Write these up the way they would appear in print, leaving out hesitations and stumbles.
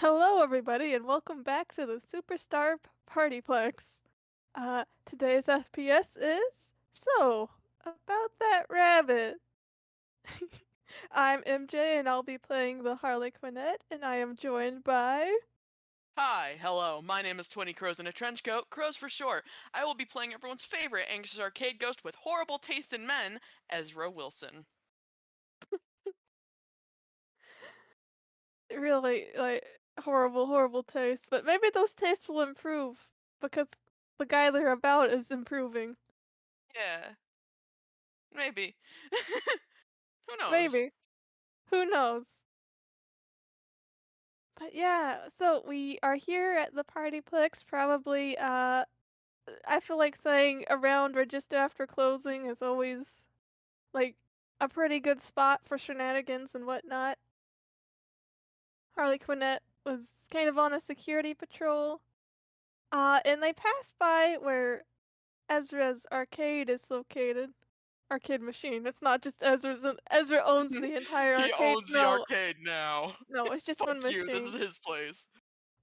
Hello, everybody, and welcome back to the Superstar PartyPlex. Today's FPS is about that rabbit. I'm MJ, and I'll be playing the Harlequinette, and I am joined by. Hi, hello, my name is 20 Crows in a Trench Coat, Crows for short. I will be playing everyone's favorite anxious arcade ghost with horrible taste in men, Ezra Wilson. Really, horrible, horrible taste. But maybe those tastes will improve because the guy they're about is improving. Yeah, maybe. Who knows? Maybe. Who knows? But yeah, so we are here at the Partyplex, probably, I feel like saying around or just after closing is always, like, a pretty good spot for shenanigans and whatnot. Harlequinette was kind of on a security patrol, and they passed by where Ezra's arcade is located. Arcade machine. It's not just Ezra's. Ezra owns the entire He arcade. owns the No, arcade now. no, it's just one Fuck you, this machine. is his place.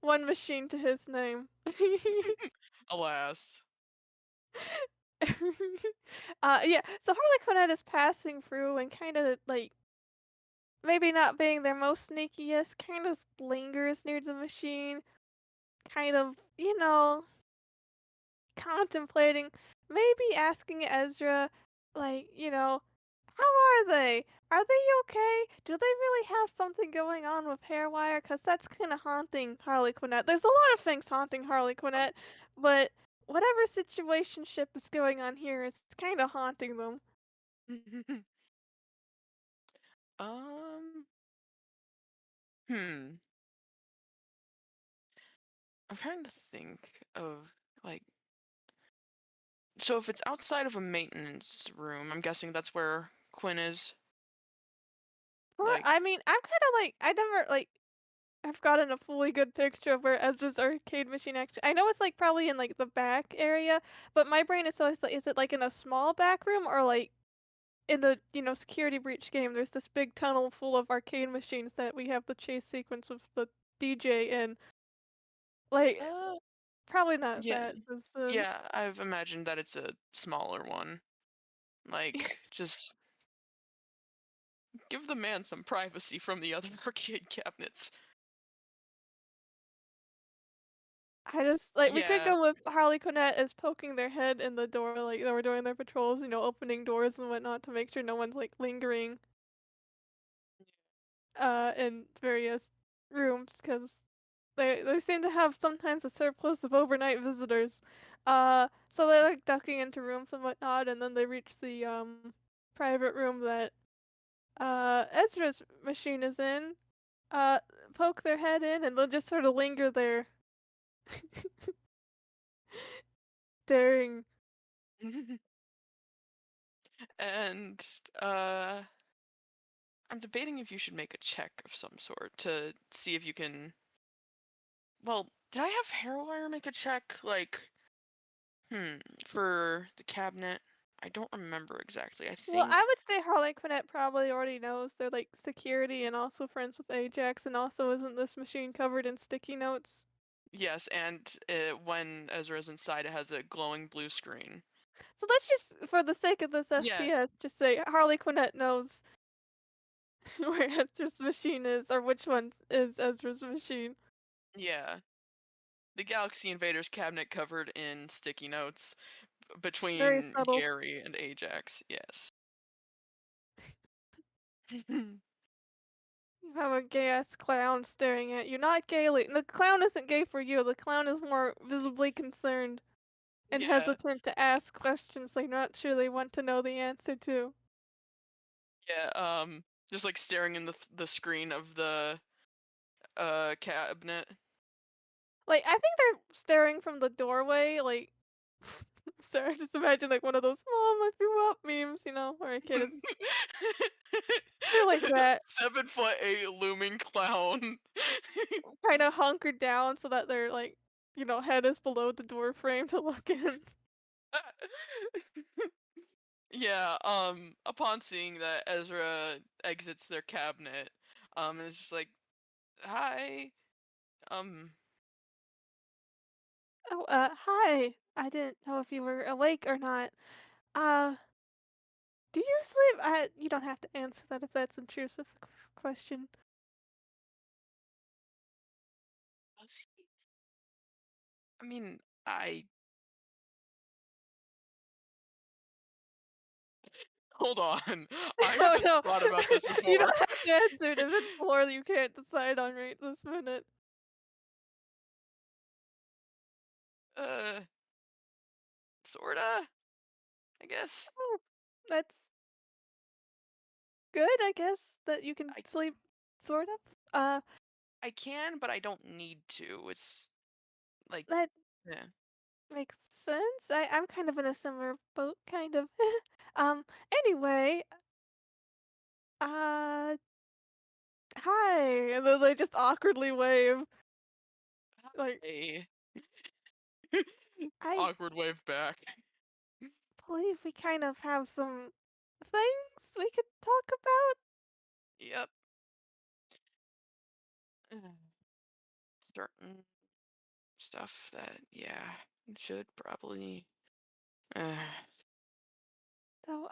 One machine to his name. Alas. Yeah, so Harlequinette is passing through and kind of like maybe not being their most sneakiest, kind of lingers near the machine, kind of, contemplating, maybe asking Ezra, like, how are they? Are they okay? Do they really have something going on with HareWire? Because that's kind of haunting Harlequinette. There's a lot of things haunting Harlequinette, Let's... but whatever situationship is going on here is kind of haunting them. um, hmm. I'm trying to think of, like, so if it's outside of a maintenance room, I'm guessing that's where Quinn is. But Like, I mean, I'm kind of like I never like I've gotten a fully good picture of where Ezra's arcade machine actually. I know it's like probably in like the back area, but my brain is always like, is it like in a small back room or like in the security breach game? There's this big tunnel full of arcade machines that we have the chase sequence with the DJ in. Like uh, probably not yeah. that. 'Cause, Yeah, I've imagined that it's a smaller one. Like, just give the man some privacy from the other arcade cabinets. I just like we could Yeah, go with Harlequinette as poking their head in the door, like they were doing their patrols, opening doors and whatnot to make sure no one's like lingering in various rooms because they seem to have sometimes a surplus of overnight visitors. So they're like ducking into rooms and whatnot, and then they reach the private room that Ezra's machine is in. Uh, poke their head in, and they'll just sort of linger there, staring. and, uh, I'm debating if you should make a check of some sort to see if you can... Well, did I have HareWire make a check? Like, for the cabinet? I don't remember exactly. I Well, I think... would say Harlequinette probably already knows they're like security and also friends with Ajax, and also isn't this machine covered in sticky notes? Yes, and when Ezra's inside, it has a glowing blue screen. So let's just, for the sake of this Yeah, FPS, just say Harlequinette knows where Ezra's machine is, or which one is Ezra's machine. yeah. The Galaxy Invaders cabinet covered in sticky notes Very between subtle. Gary and Ajax, yes. You have a gay-ass clown staring at you. Not gaily. The clown isn't gay for you. The clown is more visibly concerned and Yeah, hesitant to ask questions they're not sure they want to know the answer to. yeah, just, like, staring in the screen of the, cabinet. Like, I think they're staring from the doorway, like, sorry, just imagine like one of those "Mom, I threw up" memes, where a kid is feel like that, 7'8" looming clown. kind of hunkered down so that their like, head is below the door frame to look in. Yeah, upon seeing that, Ezra exits their cabinet, and it's just like, "Hi." Um, Oh, hi. I didn't know if you were awake or not. Uh, do you sleep? You don't have to answer that if that's intrusive question. was he? I mean, I hold on. I Oh haven't no, thought about this you before. don't have to answer it if it's more that you can't decide on right this minute. Uh, sorta, I guess. Oh, that's good, I guess, that you can I sleep, sort of. Uh, I can, but I don't need to. It's like, that yeah. makes sense. I'm kind of in a similar boat, kind of. Anyway, uh, hi, and then they just awkwardly wave, like, Hi. I Awkward wave back. believe we kind of have some things we could talk about. Yep. Certain stuff that, yeah, should probably. Uh, So,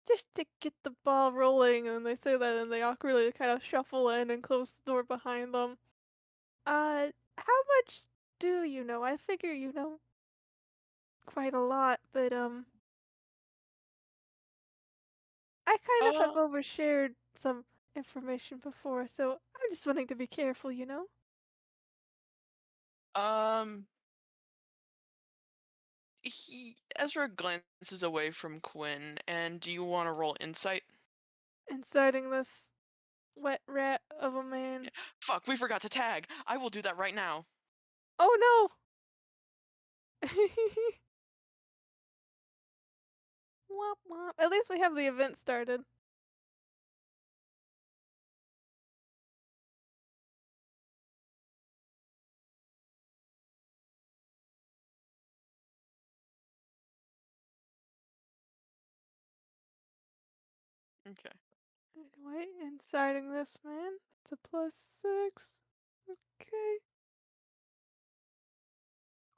just to get the ball rolling, and they say that and they awkwardly kind of shuffle in and close the door behind them. How much do you know? I figure you know quite a lot, but, I kind of have uh, overshared some information before, so I'm just wanting to be careful, you know? um, Ezra glances away from Quinn, and do you want to roll insight? Inciting this wet rat of a Yeah. man. Fuck, we forgot to tag. I will do that right now. Oh no! Womp womp. At least we have the event started. Okay. Anyway, inciting this man. It's a +6. Okay.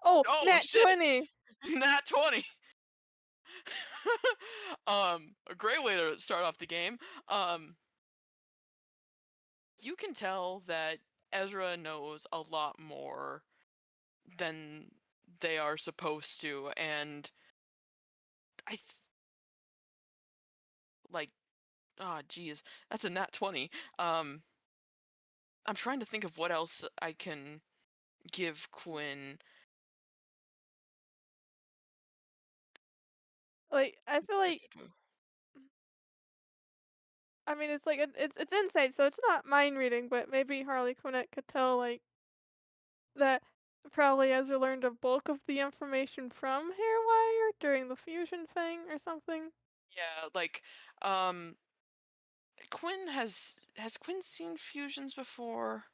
Oh, Oh nat shit! 20! Nat 20. A great way to start off the game. Um, you can tell that Ezra knows a lot more than they are supposed to, and I like, ah, geez, that's a nat 20. Um, I'm trying to think of what else I can give Quinn. Like, I feel like I mean, it's like it's insight, so it's not mind reading, but maybe Harlequinette could tell like that probably Ezra learned a bulk of the information from HareWire during the fusion thing or something. Yeah, like, um, Quinn has Quinn seen fusions before?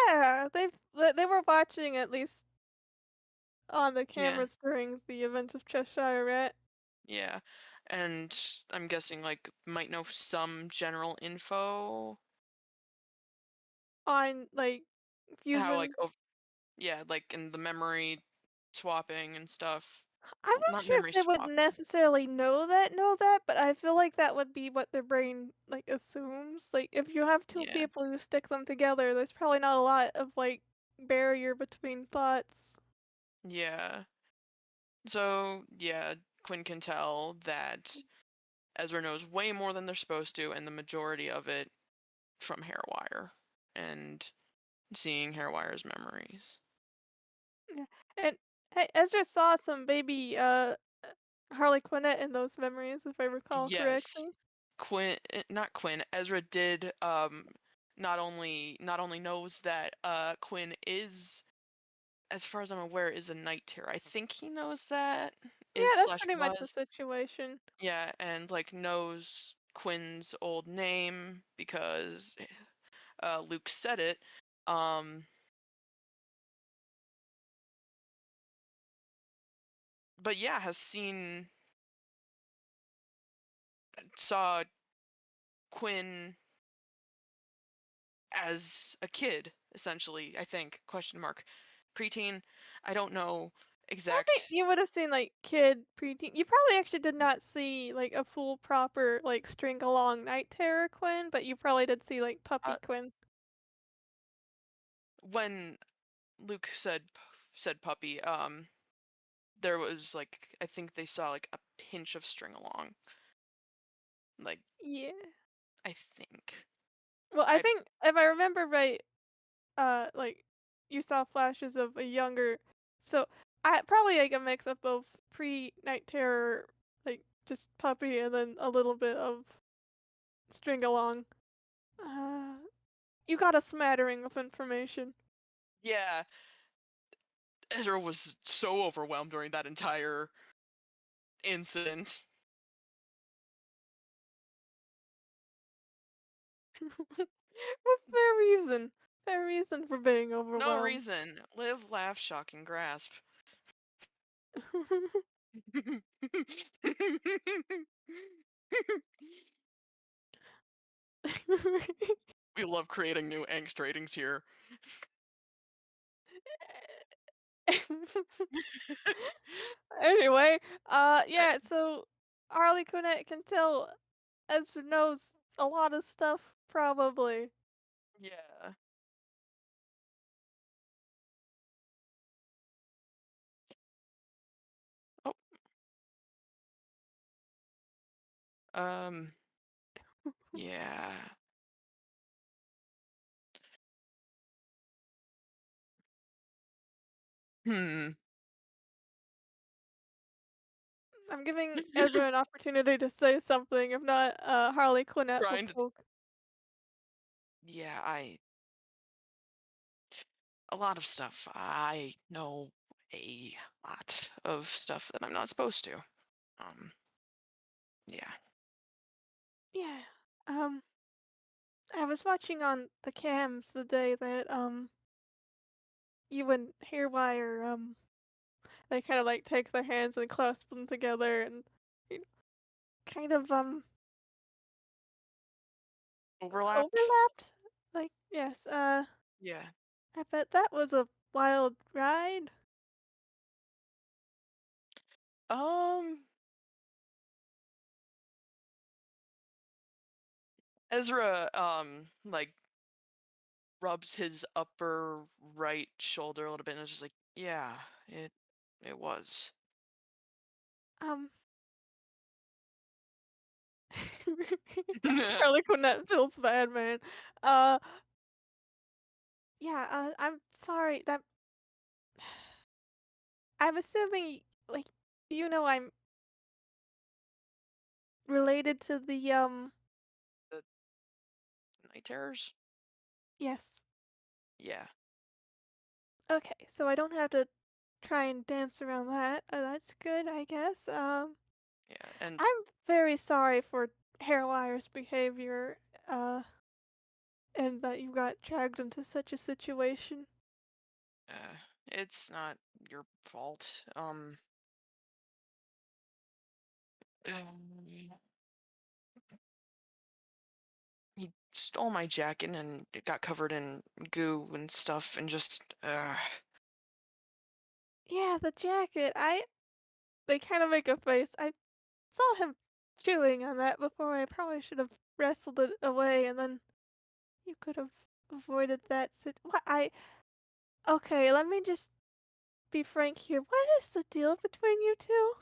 Yeah, they were watching at least on the Yeah, cameras during the events of Cheshire Rat yeah, and I'm guessing like might know some general info on like how like fusion. yeah, like in the memory swapping and stuff. I'm Well, not not sure if memory they would swapping. necessarily know that, but I feel like that would be what their brain like assumes. Like if you have two Yeah, people who stick them together, there's probably not a lot of like barrier between thoughts. yeah. So yeah, Quinn can tell that Ezra knows way more than they're supposed to, and the majority of it from HareWire and seeing HareWire's memories. Yeah. And hey, Ezra saw some baby Harley Quinette in those memories, if I recall Yes, correctly. Not Quinn. Ezra did not only knows that Quinn is, as far as I'm aware, is a knight terror. I think he knows that is Yeah, that's slash pretty much the was. situation. Yeah, and like knows Quinn's old name because Luke said it. Um, but yeah, has seen saw Quinn as a kid, essentially, I think, question mark. Preteen, I don't know I think exact. you would have seen, like, kid, preteen you probably actually did not see, like, a full proper, like, string along night terror Quinn, but you probably did see, like, puppy uh, Quinn. when Luke said puppy, there was, like, I think they saw, like, a pinch of string along, like, Yeah. I think. Well, I I think if I remember right, like, you saw flashes of a younger so, I probably, like, a mix up of pre-night terror, like, just puppy and then a little bit of string along. Uh, you got a smattering of information. Yeah, Ezra was so overwhelmed during that entire incident. With fair reason for being No overwhelmed. reason. Live, laugh, shock, and grasp. We love creating new angst ratings here. Anyway, Uh, yeah, so Harlequinette can tell Ezra knows a lot of stuff, probably. yeah. Oh, um, yeah. Hmm. I'm giving Ezra an opportunity to say something, if not, Harlequinette will Trying to. poke. Yeah, a lot of stuff. I know a lot of stuff that I'm not supposed to. Um, yeah. Yeah, um, I was watching on the cams the day that, you and HareWire, they kinda, like, take their hands and clasp them together and, you know, kind of, Overlapped? overlapped? Like, yes, Yeah. I bet that was a wild ride. Um, Ezra, like, rubs his upper right shoulder a little bit and is just like, yeah, it was. Um Harlequinette feels bad, man. Uh, yeah, I'm sorry that I'm assuming, like, I'm related to the, The night terrors? yes. Yeah, Okay, so I don't have to try and dance around that. That's good, I guess. yeah, and I'm very sorry for Hairwire's behavior, uh, and that you got dragged into such a situation. uh, it's not your fault. Um, he stole my jacket and it got covered in goo and stuff, and just, Yeah, the jacket. They kind of make a face. I saw him chewing on that before. I probably should have wrestled it away, and then you could have avoided that what okay, let me just be frank here. What is the deal between you two?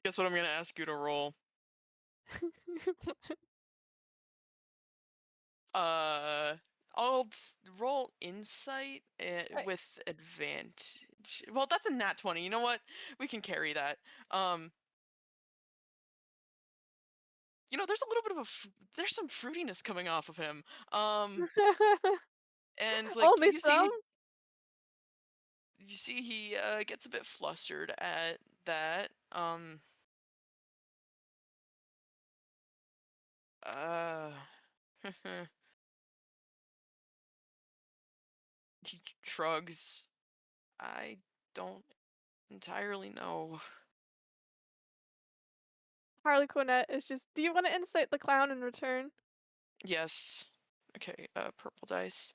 guess what I'm gonna ask you to roll? Uh, roll insight I with advantage. Well, that's a nat 20. You know what? We can carry that. Um, there's a little bit of there's some fruitiness coming off of him. And like Only some? you see he gets a bit flustered at that. Uh, he shrugs. I don't entirely know. Harlequinette is just, do you want to incite the clown in return? Yes. Okay, purple dice.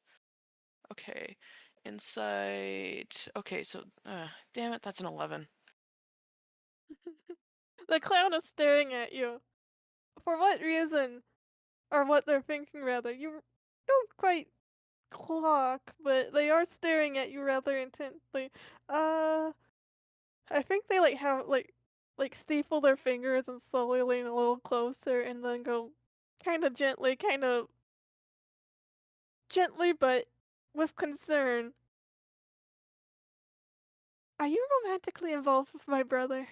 Okay. Insight. Okay, so damn it, that's an 11. The clown is staring at you. For what reason, or what they're thinking rather, you don't quite clock, but they are staring at you rather intently. Uh, I think they like have like staple their fingers and slowly lean a little closer and then go kind of gently but with concern. Are you romantically involved with my brother?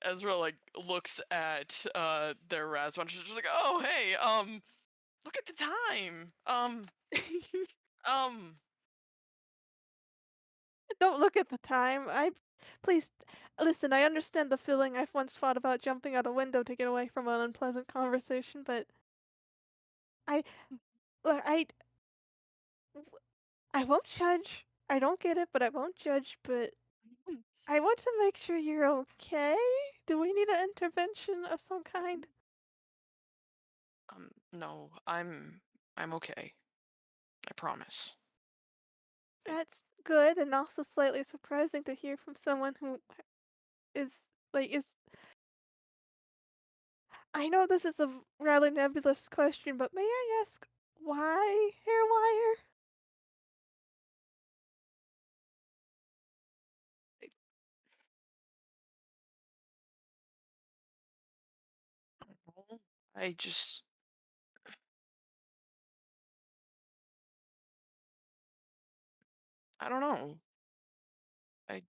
Ezra like looks at their Razvan. She's just like, oh hey, look at the time. Um. Don't look at the time. Please listen, I understand the feeling. I've once thought about jumping out a window to get away from an unpleasant conversation, but I look, I won't judge. I don't get it, but I won't judge, but I want to make sure you're okay. Do we need an intervention of some kind? No, I'm okay. I promise. I, That's good and also slightly surprising to hear from someone who is is I know this is a rather nebulous question, but may I ask why HareWire? I, I don't know. I just I don't know. I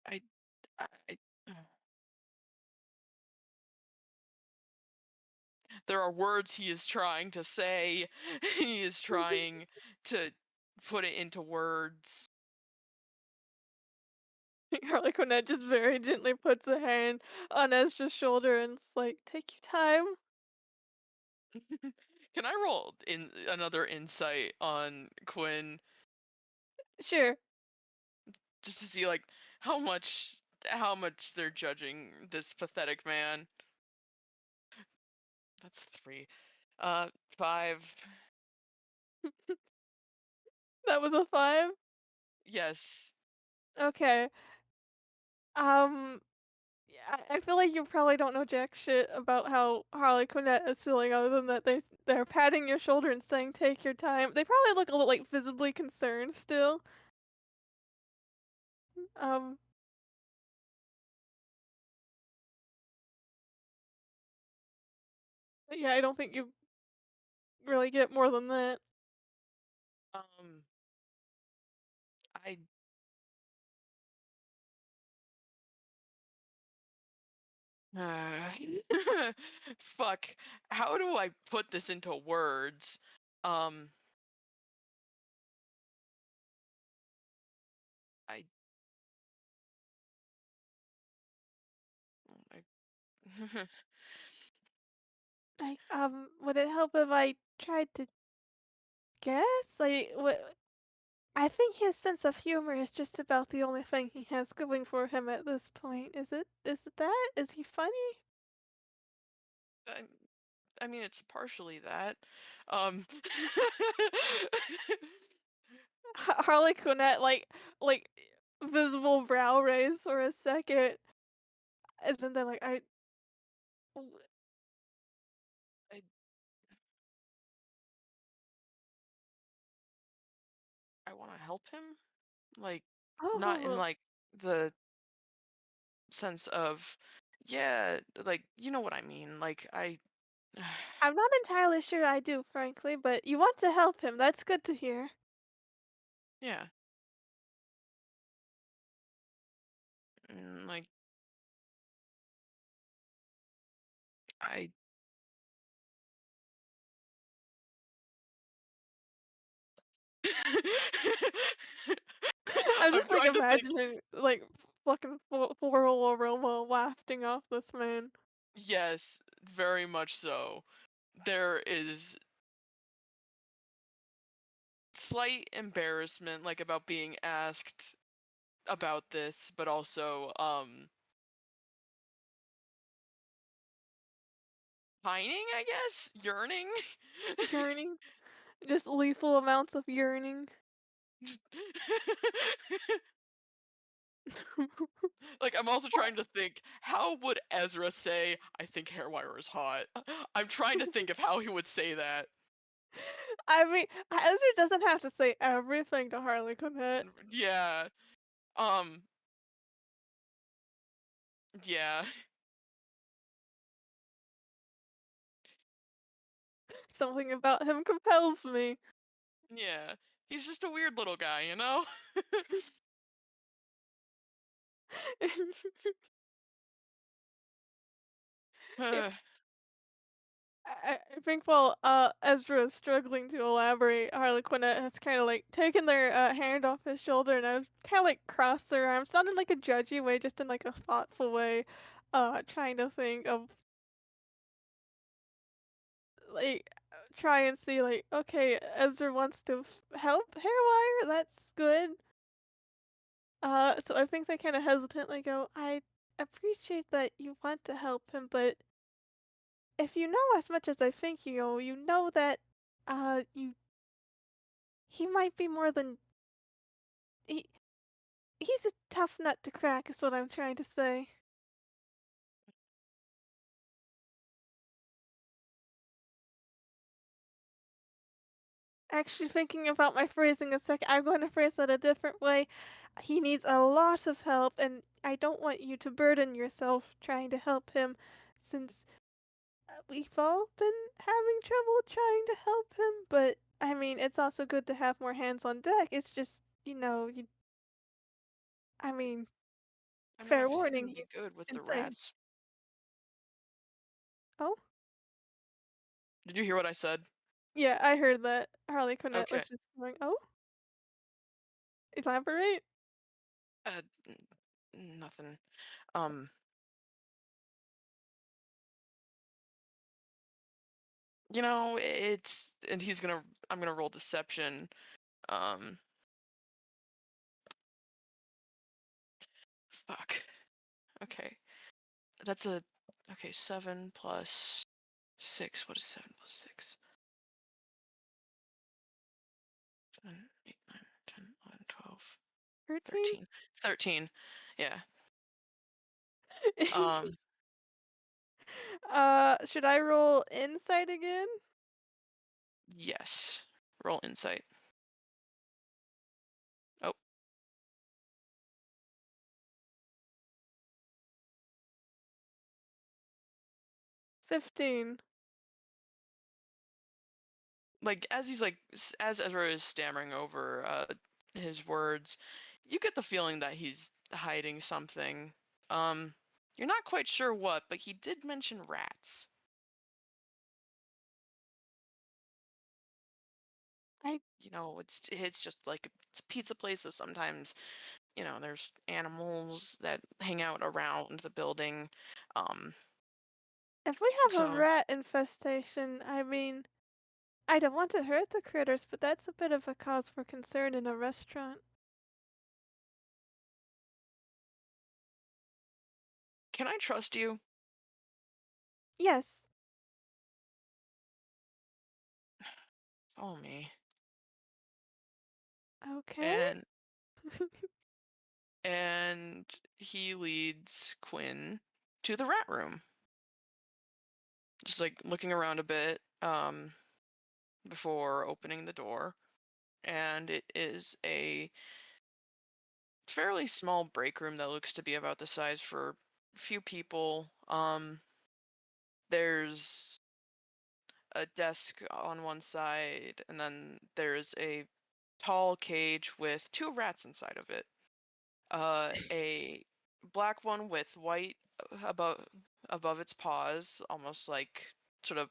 I I. There are words he is trying to say. He is trying to put it into words. Harlequinette just very gently puts a hand on Ezra's shoulder and it's like, take your time. Can I roll in another insight on Quinn Sure. just to see like how much they're judging this pathetic man? That's 3. 5. That was a 5? Yes. Okay. Um, yeah, I feel like you probably don't know jack shit about how Harlequinette is feeling other than that they're patting your shoulder and saying, "Take your time." They probably look a little, like, visibly concerned still. Um, but yeah, I don't think you really get more than that. Um I uh, fuck. How do I put this into words? Um I I Like, would it help if I tried to guess? Like, what I think his sense of humor is just about the only thing he has going for him at this point. Is it that? Is he funny? I I mean, it's partially that. Um, Harlequinette, like, visible brow raise for a second, and then they're like, w I I want to help him, like not in oh, like the sense of, yeah, like you know what I mean. Like I, I'm not entirely sure I do, frankly, but you want to help him, that's good to hear. yeah, like I. I'm I'm just, like, trying to think. imagining, like, fucking floral aroma wafting off this man. Yes, very much so. there is slight embarrassment, like, about being asked about this, but also, pining, I guess? Yearning? Yearning, just lethal amounts of yearning. Just like, I'm also What? trying to think, how would Ezra say, "I think HareWire is hot"? I'm trying to think of how he would say that. I mean, Ezra doesn't have to say everything to Harlequinette. Yeah, um, yeah, Something about him compels me. yeah. He's just a weird little guy, you know? Yeah, Ugh, I think while Ezra is struggling to elaborate, Harlequinette has kind of like taken their hand off his shoulder and I've kind of like crossed their arms, not in like a judgy way, just in like a thoughtful way, trying to think of like try and see like okay, Ezra wants to help Hairwire. That's good. So I think they kind of hesitantly go, I appreciate that you want to help him, but if you know as much as I think you know that you he might be more than he he's a tough nut to crack is what I'm trying to say. Actually thinking about my phrasing a second, I'm going to phrase that a different way. He needs a lot of help and I don't want you to burden yourself trying to help him since we've all been having trouble trying to help him, but I mean, it's also good to have more hands on deck. It's just, you I mean, I mean, fair I've seen warning, him be he's good with the insane. rats. Oh? Did you hear what I said? Yeah, I heard that. Harley Quinn Okay. was just going, "Oh? Elaborate?" Uh, nothing. Um, it's and I'm gonna roll deception. Um, fuck. Okay. That's a okay, 7 plus 6. What is 7 plus 6? 7, 8, 9, 10, 11, 12, 13? 13. 13. Yeah. Um, Should I roll insight again? yes. Roll insight. Oh, 15. like as he's like as Ezra is stammering over his words, you get the feeling that he's hiding something. Um, you're not quite sure what, but he did mention rats. I It's just like it's a pizza place, so sometimes there's animals that hang out around the building. Um, If we have a so rat infestation, I mean, I don't want to hurt the critters, but that's a bit of a cause for concern in a restaurant. can I trust you? Yes. Follow me. Okay. And he leads Quinn to the rat room. Just like looking around a bit before opening the door, and it is a fairly small break room that looks to be about the size for a few people. There's a desk on one side, and then there's a tall cage with two rats inside of it. A black one with white above its paws, almost like sort of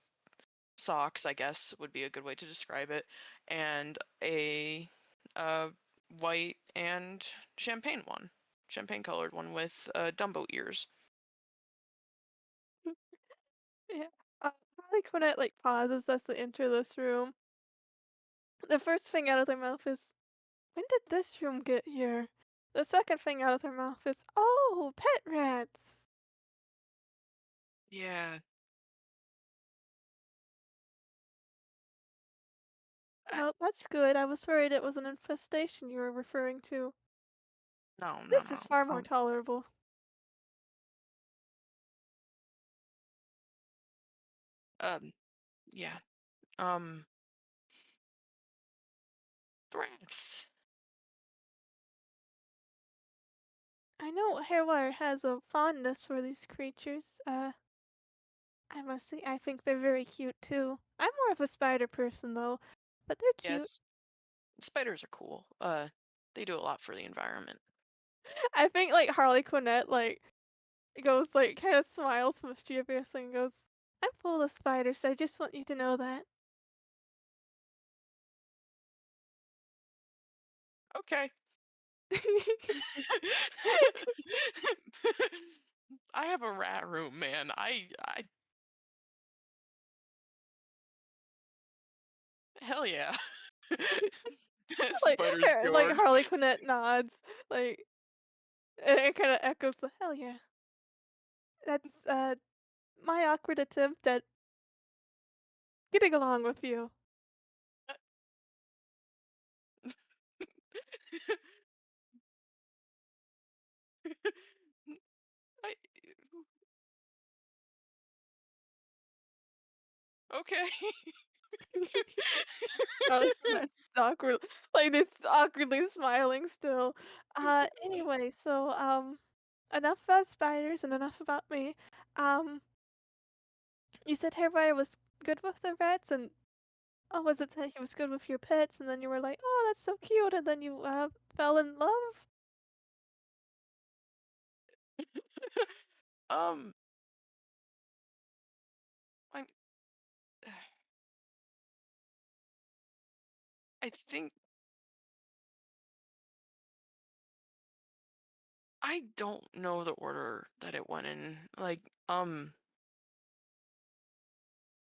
socks, I guess would be a good way to describe it, and a uh, white and champagne colored one with Dumbo ears. Yeah. Uh, Harlequinette, like, pauses as they enter this room. The first thing out of their mouth is, "When did this room get here?" The second thing out of their mouth is, "Oh, pet rats." Yeah. Uh, Well, that's good. I was worried it was an infestation you were referring to. no, no, This no. is far more Um, tolerable. um, yeah. Um, Rats. I know HareWire has a fondness for these creatures. I must say, I think they're very cute too. I'm more of a spider person though, but they're Yeah, cute. spiders are cool. They do a lot for the environment. I think like Harlequinette like goes like kind of smiles mischievously and goes, "I'm full of spiders. I just want you to know that." Okay. I have a rat room, man. Hell yeah. Spiders Like yours. Harlequinette nods, like and it kind of echoes the hell yeah. That's my awkward attempt at getting along with you. I, okay. Harlequinette's awkward, like this awkwardly smiling still. Anyway, so enough about spiders and enough about me. Um, you said Hairfire was good with the rats, and oh, was it that he was good with your pets, and then you were like, "Oh, that's so cute," and then you fell in love? um, I, I think I don't know the order that it went in. Like,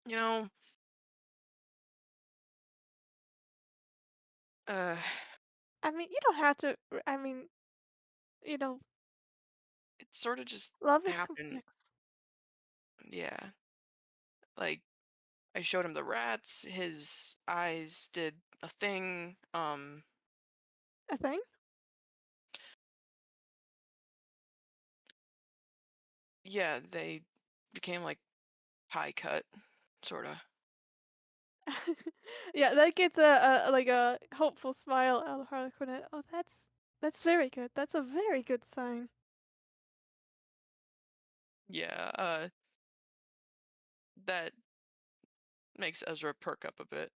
you know, uh, I mean, you don't have to. I mean, you know, it sort of just love is happened. complex. Yeah. Like, I showed him the rats, his eyes did a thing. A thing? Yeah, they became like pie cut, sorta. Yeah, that gets a like a hopeful smile out of Harlequinette. Oh, that's very good. That's a very good sign. Yeah, that makes Ezra perk up a bit.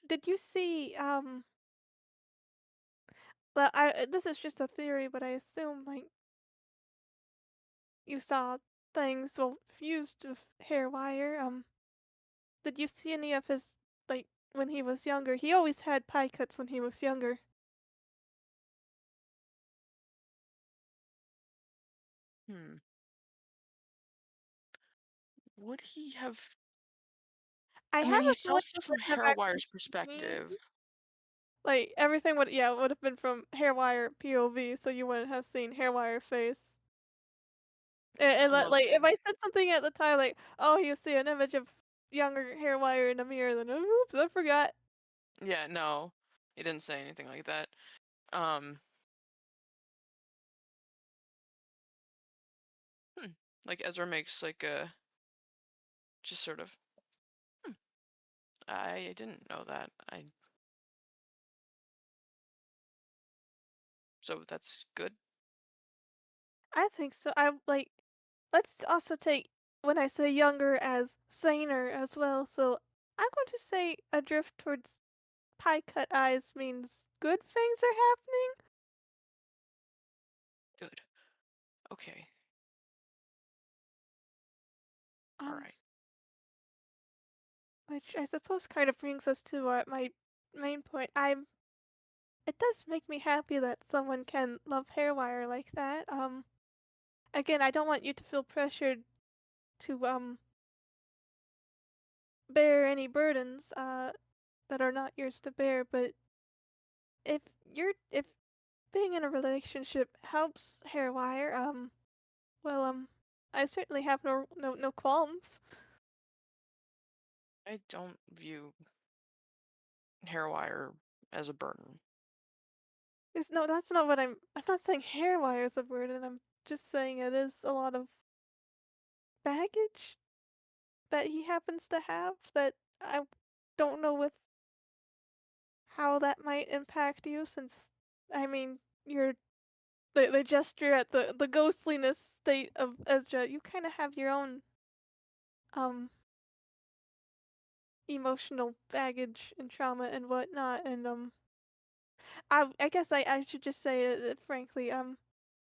Did you see well, I this is just a theory, but I assume like you saw things well fused with hair wire. Did you see any of his like when he was younger? He always had pie cuts when he was younger. Hmm. Would he have? I I have mean, he a saw feeling stuff he from wouldn't have actually HareWire's seen perspective. like everything would yeah, it would have been from hair wire POV, so you wouldn't have seen hair wire face. And Unless, like if I said something at the time like, "Oh, you see an image of younger hair wire in the mirror," then oops, I forgot. yeah, no, he didn't say anything like that. Um, hmm. Like Ezra makes like a just sort of. Hmm, I didn't know that. So that's good. I think so. I like let's also take when I say younger as saner as well. So I'm going to say a drift towards pie cut eyes means good things are happening. Good. Okay. All Um, right. which I suppose kind of brings us to my main point. It does make me happy that someone can love hair wire like that. again, I don't want you to feel pressured to bear any burdens that are not yours to bear, but if being in a relationship helps Hairwire, well, I certainly have no qualms. I don't view HairWire as a burden. It's no, that's not what I'm not saying Hairwire is a burden. I'm just saying it is a lot of baggage that he happens to have that I don't know if how that might impact you since I mean, you're the gesture at the ghostliness state of Ezra, you kind of have your own um emotional baggage and trauma and whatnot, and I guess I should just say that frankly,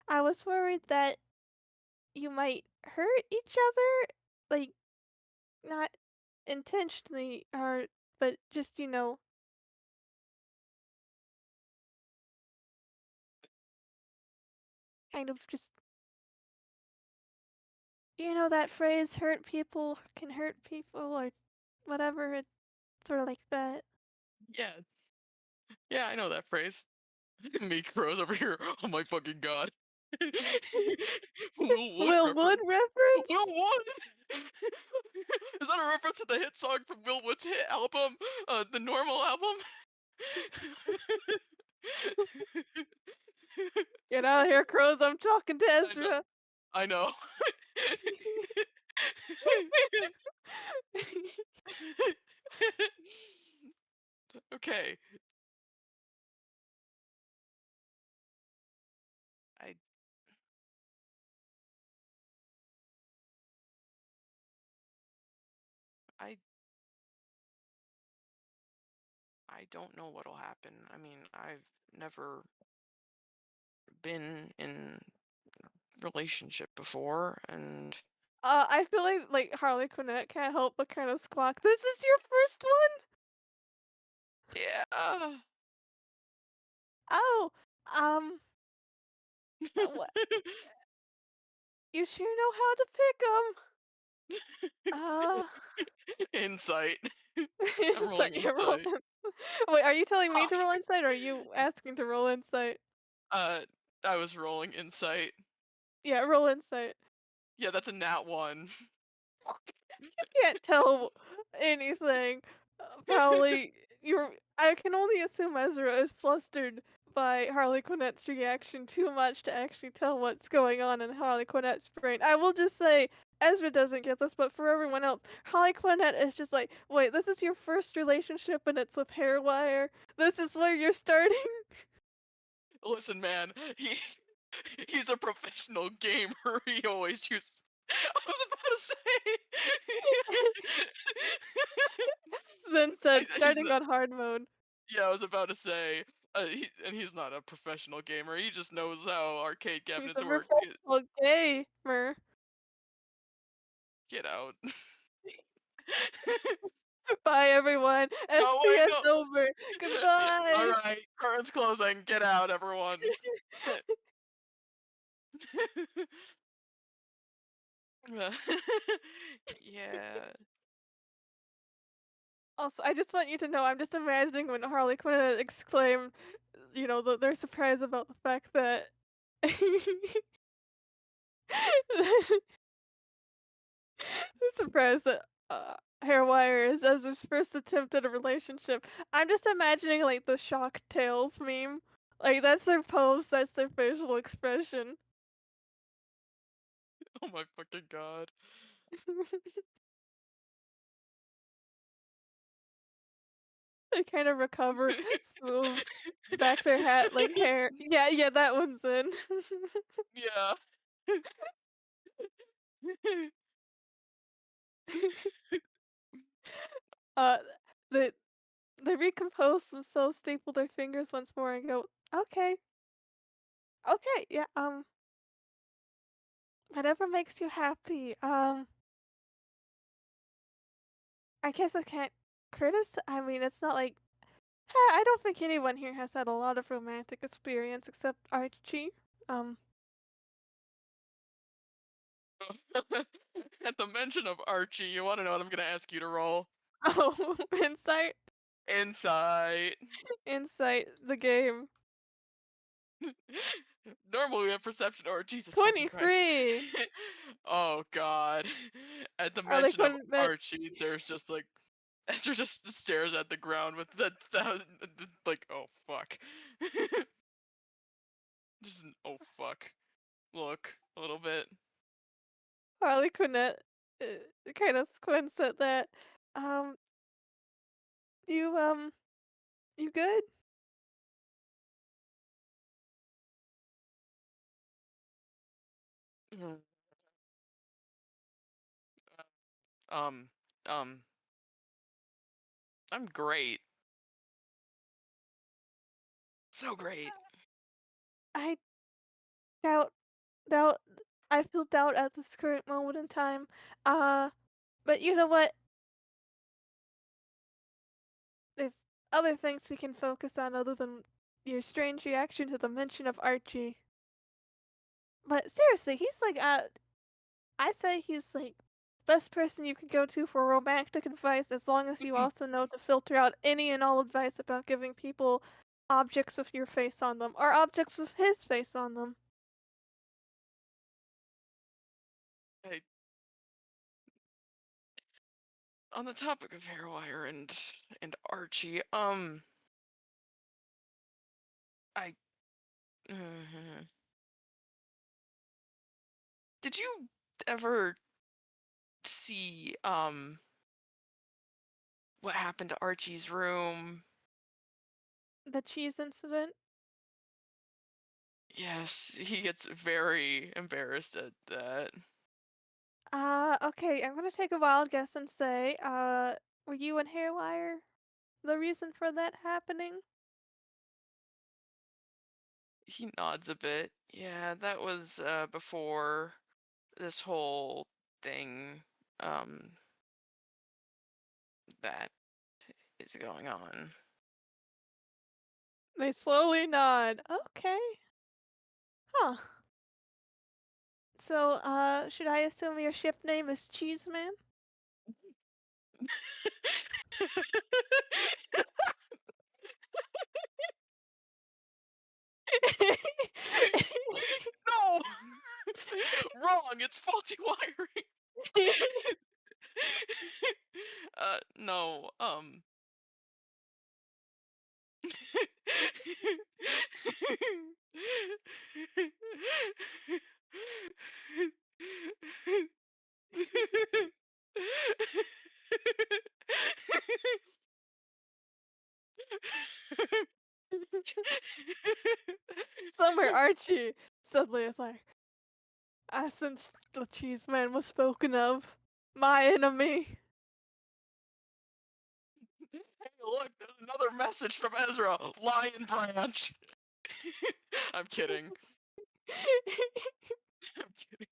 I was worried that you might hurt each other, like not intentionally, or but just kind of just that phrase, hurt people can hurt people, or whatever. It's sort of like that. Yeah, yeah, I know that phrase. Me crows over here. Oh my fucking god. Will Wood Will reference. Wood Will reference? Wood? Is that a reference to the hit song from Will Wood's hit album, the Normal album? Get out of here, crows! I'm talking to I know. Ezra. I know. Okay. I I I don't know what'll happen. I mean, I've never been in relationship before, and I feel like Harlequinette can't help but kind of squawk. This is your first one? yeah. Oh, um, what? You sure know how to pick 'em. Uh, Insight. I'm rolling insight. Yeah, roll. insight. Wait, are you telling me Oh, to roll insight, or are you asking to roll insight? uh, I was rolling insight. Yeah, roll insight. Yeah, that's a nat 1. You can't tell anything. Probably you're. I can only assume Ezra is flustered by Harley Quinnette's reaction too much to actually tell what's going on in Harley Quinnette's brain. I will just say Ezra doesn't get this, but for everyone else, Harley Quinnette is just like, wait, this is your first relationship and it's with HareWire. This is where you're starting. Listen, man, he's a professional gamer. He always chooses. I was about to say. Zen said, He's starting not, on hard mode. yeah, I was about to say. And he's not a professional gamer. He just knows how arcade He's cabinets a work. professional gamer. Get out. Bye, everyone. No, wait, SPS no. over. All Goodbye. right, curtains closing. Get out, everyone. Yeah. Also, I just want you to know, I'm just imagining when Harley Quinn exclaimed, their surprise about the fact that surprised that Hairwire is Ezra's first attempt at a relationship. I'm just imagining like the shock tails meme. Like that's their pose, that's their facial expression. Oh my fucking god. They kind of recover, smooth back their hat like hair. Yeah, yeah, that one's in. Yeah. uh, they they recompose themselves, staple their fingers once more, and go, "Okay, okay, yeah, whatever makes you happy. I guess I can't I mean, it's not like I don't think anyone here has had a lot of romantic experience except Archie. Um, At the mention of Archie, you want to know what I'm gonna ask you to roll? Oh, insight, Insight. insight, the game. Normally we have perception or Jesus fucking Christ. 23. Oh god. At the mention of Harlequinette. Archie, there's just like Esther just stares at the ground with like, oh fuck. Just an oh fuck look a little bit. Harlequinette, kind of squints at that. Um, you, you good? Mhm. Um, um, I'm great. So great. I doubt, doubt, I feel doubt at this current moment in time. Uh, but you know what? There's other things we can focus on other than your strange reaction to the mention of Archie. But seriously, he's like, I say he's like best person you could go to for romantic advice as long as you also know to filter out any and all advice about giving people objects with your face on them or objects with his face on them. Hey, on the topic of HareWire and Archie, I did you ever see what happened to Archie's room? The cheese incident? Yes, he gets very embarrassed at that. Okay, I'm gonna take a wild guess and say, were you and Hairwire the reason for that happening? He nods a bit. Yeah, that was before this whole thing um that is going on. They slowly nod. Okay. Huh. So, should I assume your ship name is Cheeseman? No! Wrong, it's faulty wiring. No, Somewhere Archie suddenly is like, since the Cheeseman was spoken of, my enemy. Hey, look, there's another message from Ezra. Lion Branch. I'm kidding. I'm kidding.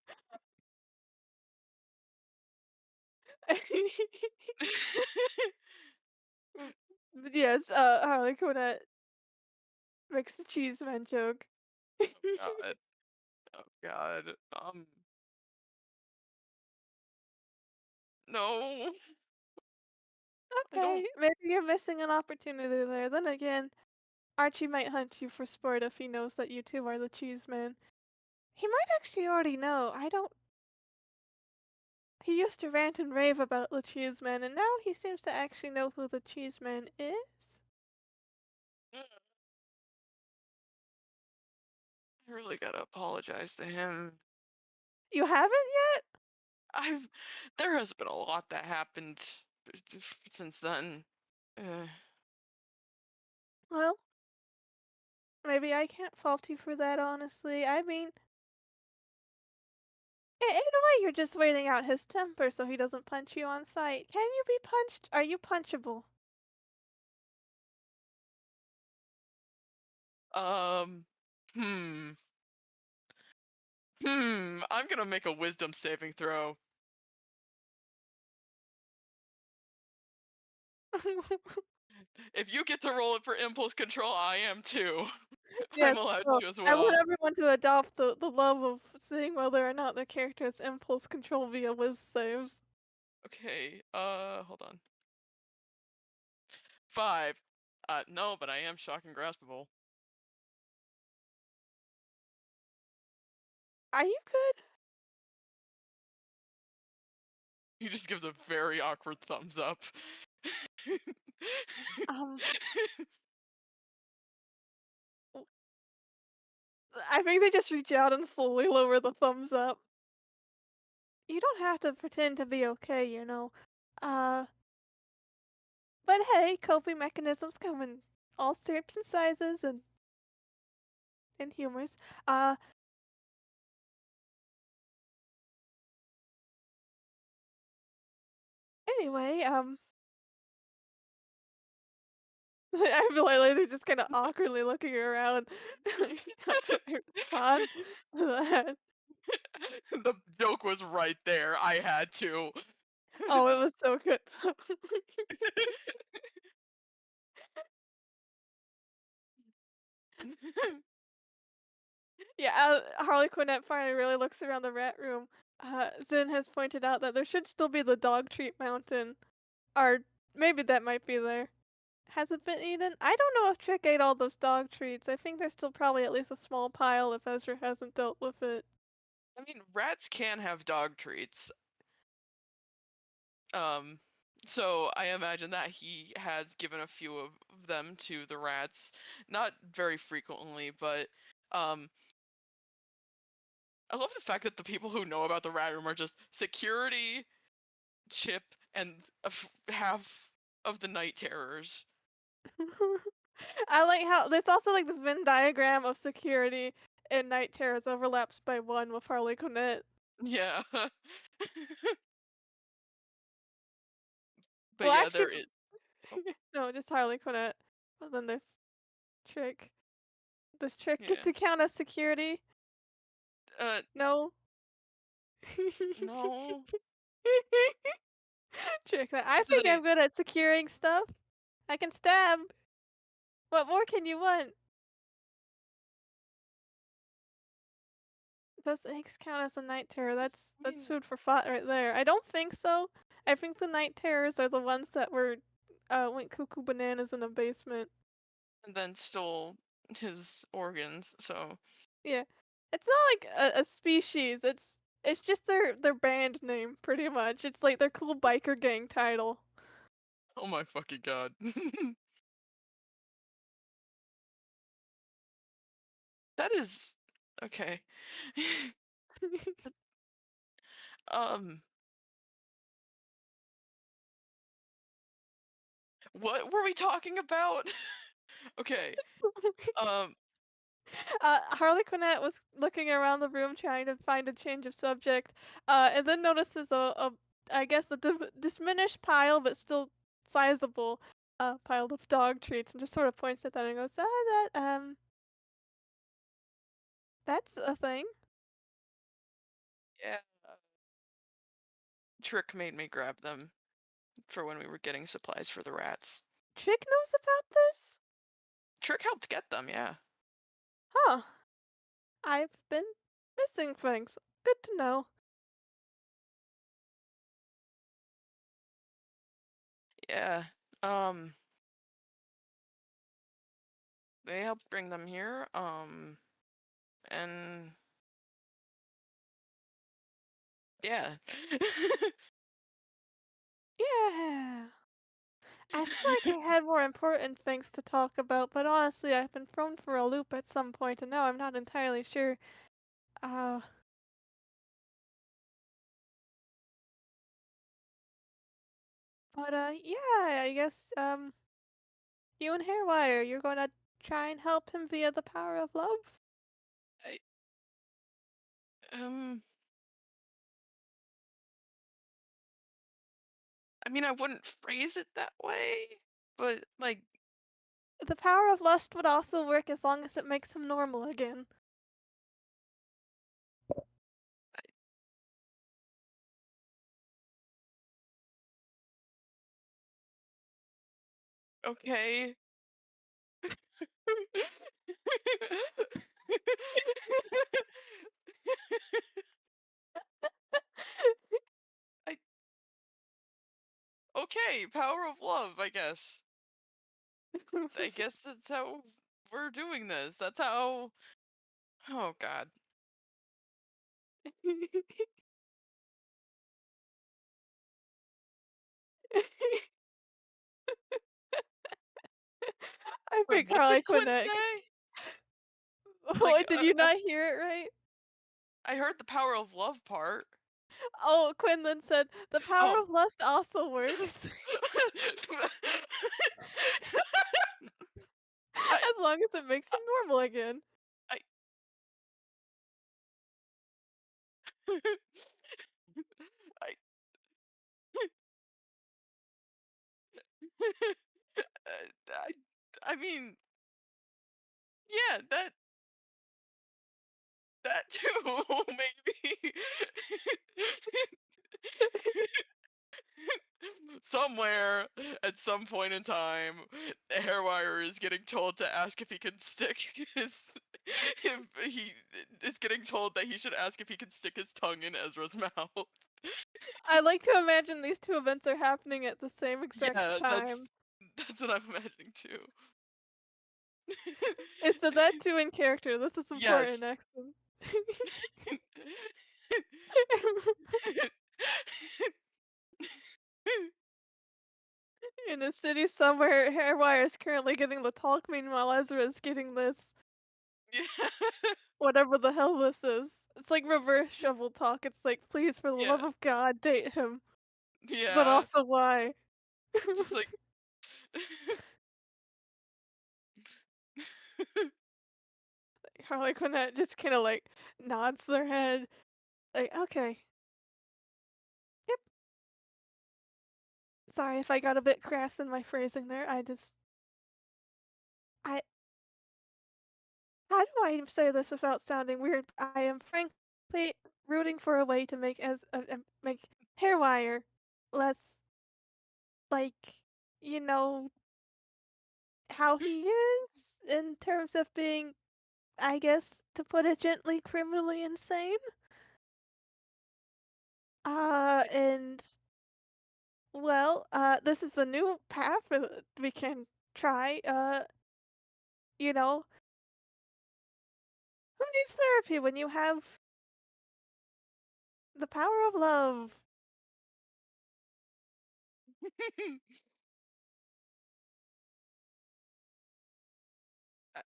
But yes, Harley Quinn makes the Cheeseman joke. Oh god. Oh god. No. I don't. Okay, maybe you're missing an opportunity there. Then again, Archie might hunt you for sport if he knows that you two are the Cheeseman. He might actually already know. I don't. He used to rant and rave about the Cheeseman, and now he seems to actually know who the Cheeseman is. I really gotta apologize to him. You haven't yet? I've there has been a lot that happened since then. Uh, Well, maybe I can't fault you for that, honestly. I mean, in a way, you're just waiting out his temper so he doesn't punch you on sight. Can you be punched? Are you punchable? um, hmm, I'm gonna make a wisdom saving throw. If you get to roll it for impulse control, I am too. Yes, I'm allowed so to as I want well. everyone to adopt the love of seeing whether or not their character has impulse control via whiz saves. Okay, hold on. 5. No, but I am shock and graspable. Are you good? He just gives a very awkward thumbs up. Um, w I think they just reach out and slowly lower the thumbs up. You don't have to pretend to be okay, you know? Uh, but hey, coping mechanisms come in all shapes and sizes and humors. Uh, anyway, I feel like they're just kinda awkwardly looking around. How do I respond to that? The joke was right there. I had to. Oh, it was so good though. Yeah, Harlequinette finally really looks around the rat room. Zin has pointed out that there should still be the dog treat mountain, or maybe that might be there. Has it been eaten? I don't know if Trick ate all those dog treats. I think there's still probably at least a small pile if Ezra hasn't dealt with it. I mean, rats can have dog treats. Um, so I imagine that he has given a few of them to the rats, not very frequently, but um, I love the fact that the people who know about the rat room are just security, Chip, and half of the night terrors. I like how there's also like the Venn diagram of security and night terrors overlaps by one with Harlequinette. Yeah, but Well, yeah, actually, there is. Oh, no, just Harlequinette. But then there's Trick. Does Trick get yeah. to count as security? Uh, No. no. Trick that. I Do think they? I'm good at securing stuff. I can stab. What more can you want? Does eggs count as a night terror? I That's mean, food for thought right there. I don't think so. I think the night terrors are the ones that were went cuckoo bananas in the basement. and then stole his organs. So, Yeah. It's not like a species. It's just their band name pretty much. It's like their cool biker gang title. oh my fucking god. That is okay. um, what were we talking about? Okay. Um, Harlequinette was looking around the room trying to find a change of subject, and then notices a I guess a diminished pile, but still sizable, pile of dog treats, and just sort of points at that and goes, that's a thing." yeah. Trick made me grab them for when we were getting supplies for the rats. Trick knows about this? Trick helped get them, yeah. Huh. I've been missing things. Good to know. Yeah. They helped bring them here. And yeah. Yeah. I feel like I had more important things to talk about, but honestly, I've been thrown for a loop at some point, and now I'm not entirely sure. Uh, but yeah, I guess you and Hairwire, you're gonna try and help him via the power of love. I, um, I mean, I wouldn't phrase it that way, but like, The power of lust would also work as long as it makes him normal again. okay. I okay, power of love, I guess. I guess that's how we're doing this. That's how oh god. I Wait, think what did Quinn Harlequinette. say? Like, What, did you not hear it right? I heard the power of love part. Oh, Quinlan said, "The power Oh. of lust also works, I as long as it makes you normal again." I I I I mean, yeah, that too, maybe. Somewhere, at some point in time, HareWire is getting told to ask if he can stick his if he is getting told that he should ask if he can stick his tongue in Ezra's mouth. I like to imagine these 2 events are happening at the same exact Yeah, time. that's what I'm imagining too. Is so that too in character, this is important, Yes. Axton. In a city somewhere, Hairwire is currently getting the talk, meanwhile Ezra is getting this, Yeah. whatever the hell this is. It's like reverse shovel talk, it's like, "Please, for the Yeah. love of God, date him, but Yeah. also why?" Just like Harley Quinn just kinda, like, nods their head, like, "Okay, yep, sorry if I got a bit crass in my phrasing there, I how do I say this without sounding weird? I am frankly rooting for a way to make Hairwire less like, you know, how he is in terms of being, I guess, to put it gently, criminally insane. I And well, this is a new path we can try. You know, who needs therapy when you have the power of love? I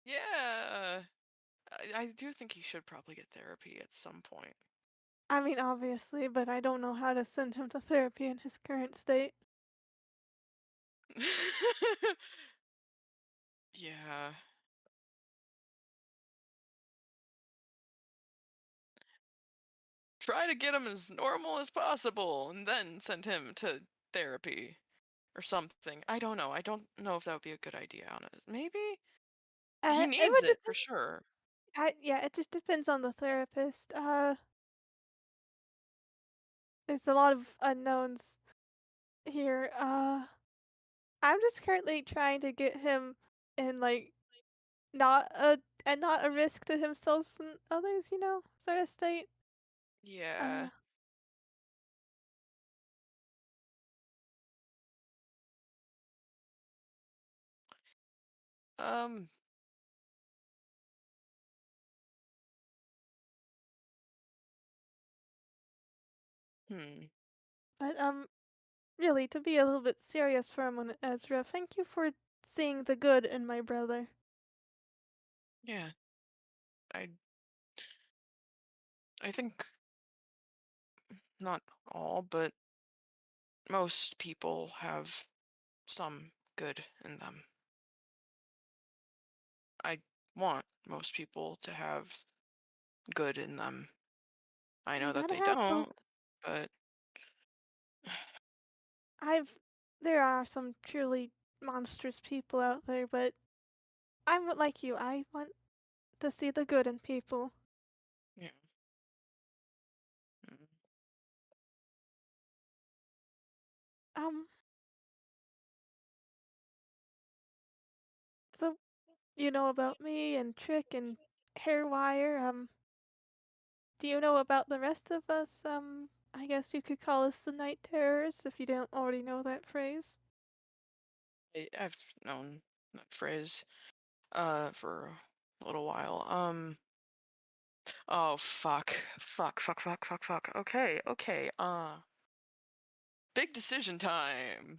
yeah. I do think he should probably get therapy at some point. I mean, obviously, but I don't know how to send him to therapy in his current state. Yeah. Try to get him as normal as possible and then send him to therapy or something. I don't know. I don't know if that would be a good idea, honest. Maybe? He It needs would it for depend. sure. Yeah, it just depends on the therapist. There's a lot of unknowns here. I'm just currently trying to get him in like not a and not a risk to himself and others, sort of state. Yeah. Uh, Um, hmm. but really, to be a little bit serious for a moment, Ezra, thank you for seeing the good in my brother. Yeah. I I think not all, but most people have some good in them. I want most people to have good in them. I You know that gotta they have both. don't, but I've There are some truly monstrous people out there, but I'm like you. I want to see the good in people. yeah. Mm. Um, you know about me and Trick and HareWire. Do you know about the rest of us? I guess you could call us the Night Terrors if you don't already know that phrase. I've known that phrase for a little while. Oh fuck. Okay, okay. Big decision time.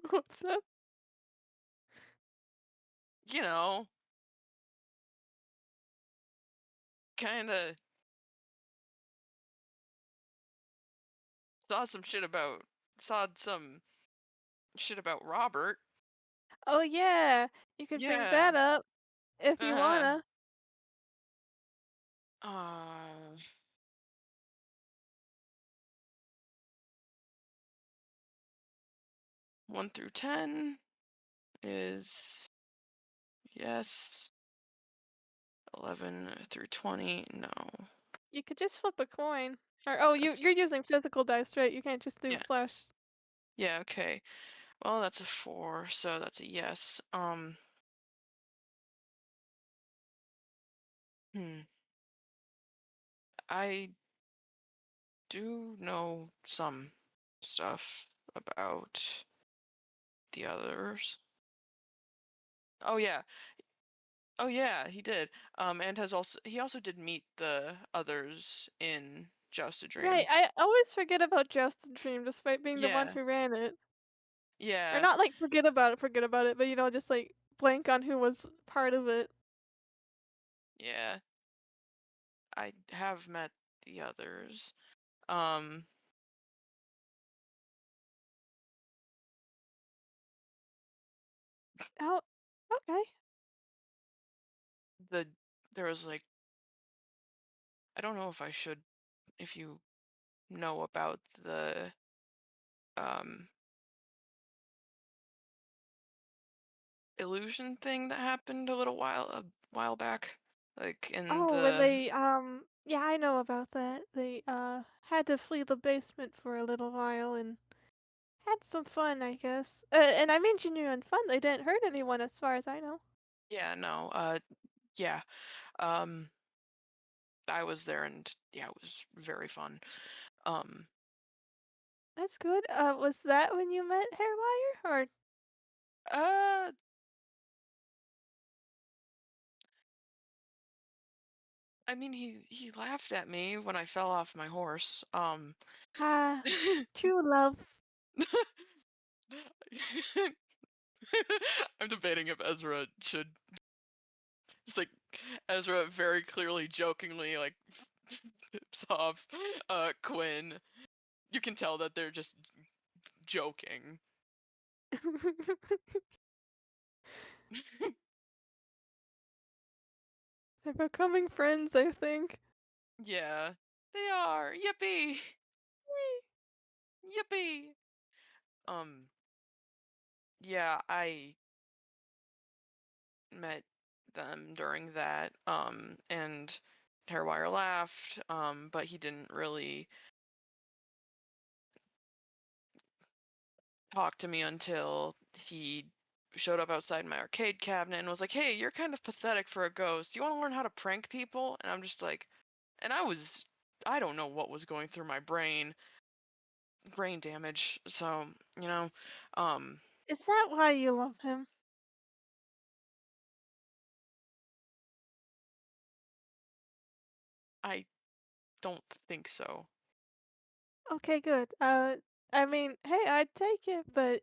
What's up? You know, kind of saw some shit about saw some shit about Robert. Oh yeah, you could bring Yeah. that up if you Uh, wanna. uh 1 through 10 is yes. 11 through 20, no. You could just flip a coin. Or oh, That's you're using physical dice, right? You can't just do yeah. slash. Yeah, okay. Well, that's a 4, so that's a yes. Hmm. I do know some stuff about the others. Oh yeah. Oh yeah, he did. And he also did meet the others in Joust a Right, Dream. I always forget about Justin Dream despite being the one Yeah. who ran it. Or Yeah. not like forget about it, but just like blank on who was part of it. Yeah. I have met the others. Um Oh, okay. the there was like I don't know if I should if you know about the um illusion thing that happened a while back like in Oh, when the they yeah, I know about that. They had to flee the basement for a little while and had some fun, I guess. And I mean genuine fun. They didn't hurt anyone as far as I know. yeah no yeah um I was there and yeah it was very fun um That's good. Was that when you met Hairwire? Or uh I mean he laughed at me when I fell off my horse ah, true love. I'm debating if Ezra should just like Ezra very clearly jokingly like flips off Quinn. You can tell that they're just joking. They're becoming friends, I think. Yeah, they are. Yippee! Yippee! Um, yeah, I met them during that. And Hairwire laughed. But he didn't really talk to me until he showed up outside my arcade cabinet and was like, "Hey, you're kind of pathetic for a ghost. Do you want to learn how to prank people?" And I'm just like, and I don't know what was going through my brain damage. So, um, Is that why you love him? I don't think so. Okay, good. I mean, hey, I'd take it, but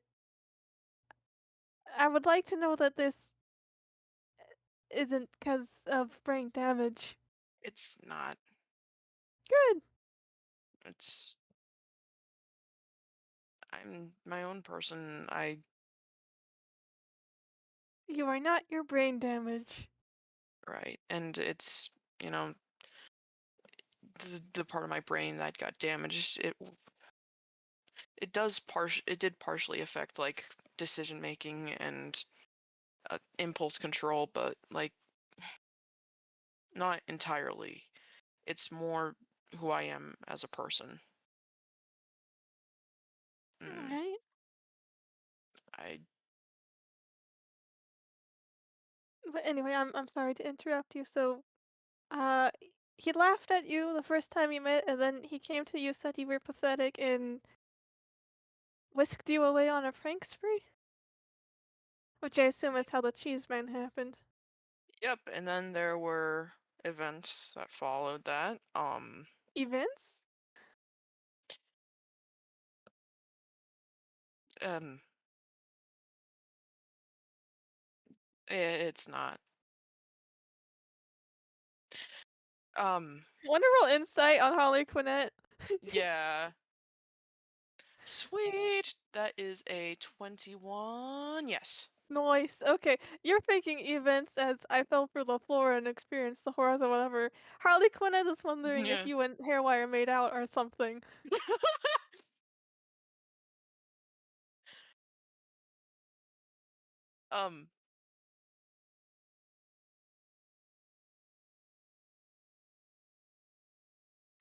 I would like to know that this isn't because of brain damage. It's not. Good. It's I'm my own person. I You are not your brain damage. right, and it's you know the part of my brain that got damaged. It did partially affect like decision making and impulse control, but like not entirely. It's more who I am as a person. Mm, Alright. I But anyway, I'm sorry to interrupt you. So, uh, he laughed at you the first time you met, and then he came to you, said you were pathetic, and whisked you away on a prank spree? Which I assume is how the cheese man happened. Yep, and then there were events that followed that. Events? Um, it's not. Um, Wonderful insight on Harlequinette. yeah. Sweet. That is a 21. Yes. Nice. Okay, you're thinking events as I fell through the floor and experienced the horrors or whatever. Harlequinette is wondering if Yeah. you and HareWire made out or something. um,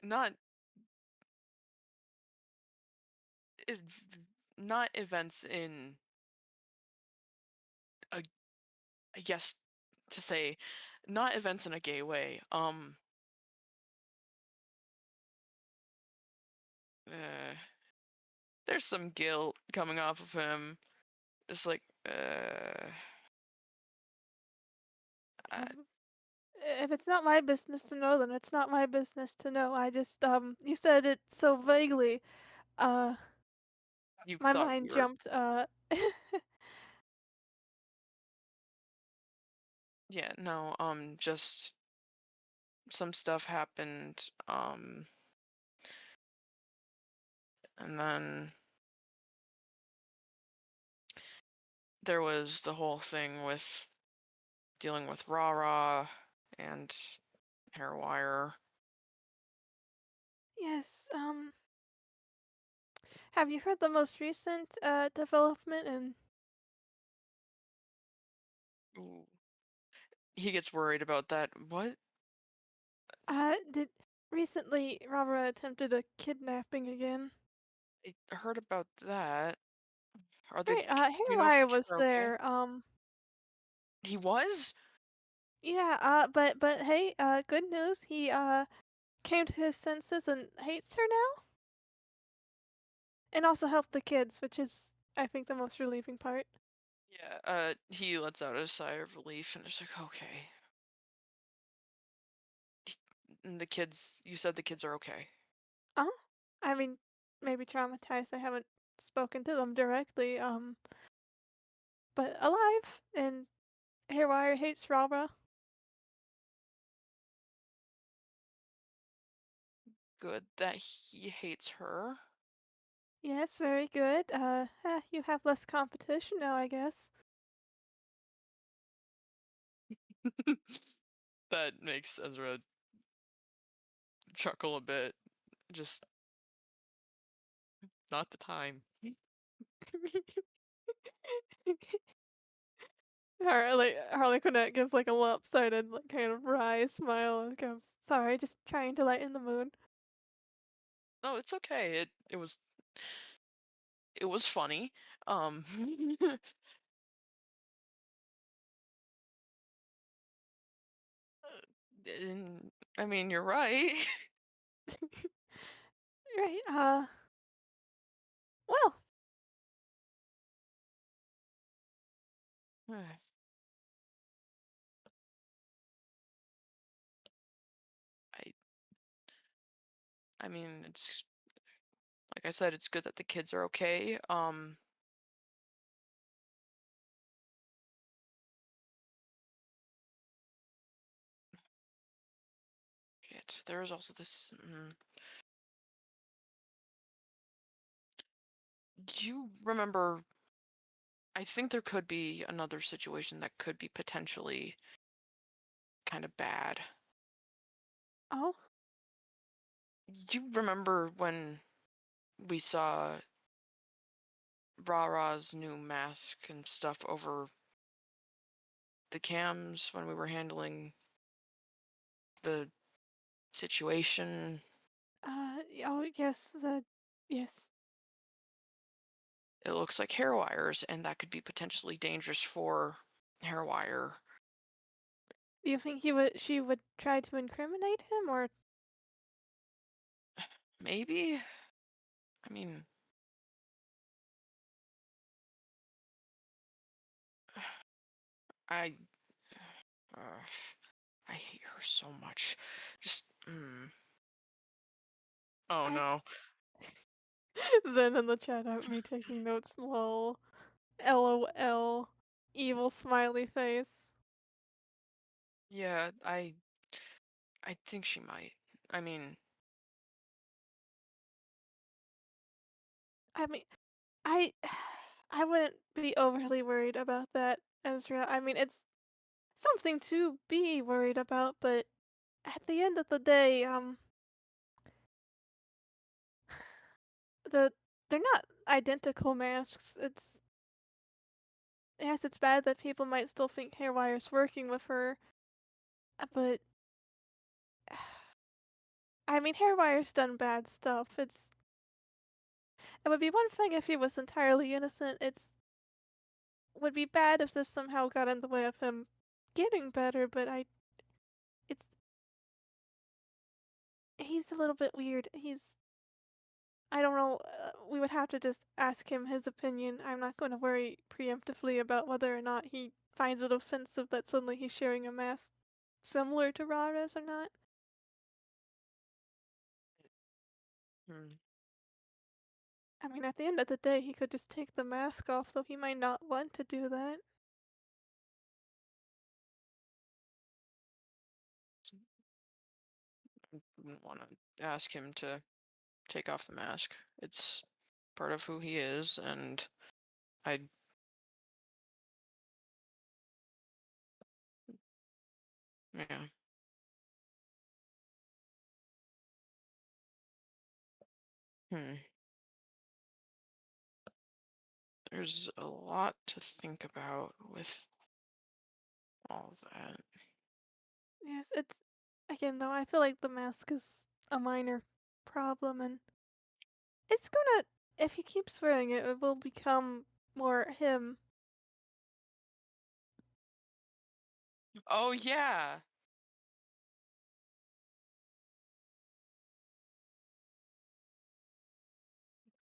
not ev- not events in a I guess to say not events in a gay way. Uh, there's some guilt coming off of him. Just like uh, Mhm. If it's not my business to know, then it's not my business to know. I just, you said it so vaguely. Uh, you my thought mind we were. jumped, Yeah, no, just some stuff happened, and then there was the whole thing with dealing with Rara and HareWire. yes, have you heard the most recent, development in Ooh. He gets worried about that. What? did recently Robert attempted a kidnapping again? I heard about that. Are the Right, do you know if the Hairwire kids was are okay? there, He was? yeah, but hey, good news, he, came to his senses and hates her now? And also helped the kids, which is, I think, the most relieving part. Yeah, he lets out a sigh of relief and is like, okay. And the kids, you said the kids are okay. Uh-huh. I mean, maybe traumatized, I haven't spoken to them directly, but alive, and Hairwire hates Rara. Good that he hates her. Yes, very good, you have less competition now, I guess. That makes Ezra chuckle a bit. Just not the time. Harlequinette gives, like, a lopsided, like, kind of wry smile and goes, "Sorry, just trying to lighten the mood." No, it's okay. It was funny. Um, and, I mean, you're right. Right, well, I I mean, it's like I said, it's good that the kids are okay. Shit. There was also this. Do you remember? I think there could be another situation that could be potentially kind of bad. oh, Do you remember when we saw Rara's new mask and stuff over the cams when we were handling the situation? oh, yes, yes. It looks like hair wires, and that could be potentially dangerous for hair wire. Do you think she would try to incriminate him, or Maybe? I mean, I uh, I hate her so much. Just oh I no. Zen in the chat out me taking notes, lol. LOL. Evil smiley face. Yeah, I think she might. I mean, I mean, I I wouldn't be overly worried about that, Ezra. I mean, it's something to be worried about, but at the end of the day, the they're not identical masks. It's yes, it's bad that people might still think HareWire's working with her, but I mean, HareWire's done bad stuff. It would be one thing if he was entirely innocent. It's would be bad if this somehow got in the way of him getting better, but it's he's a little bit weird. I don't know. We would have to just ask him his opinion. I'm not going to worry preemptively about whether or not he finds it offensive that suddenly he's sharing a mask similar to Rara's or not. hmm, I mean, at the end of the day, he could just take the mask off, though he might not want to do that. wouldn't want to ask him to take off the mask. It's part of who he is, and I, yeah, hmm. There's a lot to think about with all that. Yes, it's again though, I feel like the mask is a minor problem and it's gonna if he keeps wearing it, it will become more him. Oh yeah,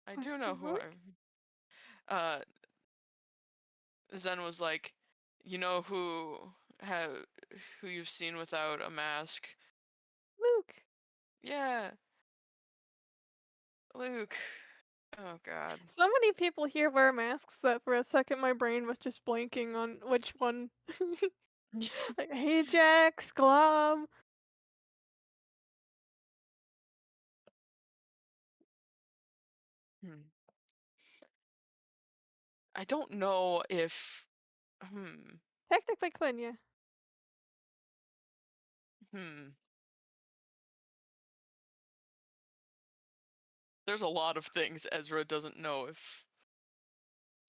I do know Question who mark? I'm. Uh, Zen was like, you know have who you've seen without a mask? Luke. Yeah, Luke. Oh God. So many people here wear masks that for a second my brain was just blanking on which one. Like Ajax, Glom. Hmm. I don't know if. Hmm. Technically Quenya. Hmm. There's a lot of things Ezra doesn't know if.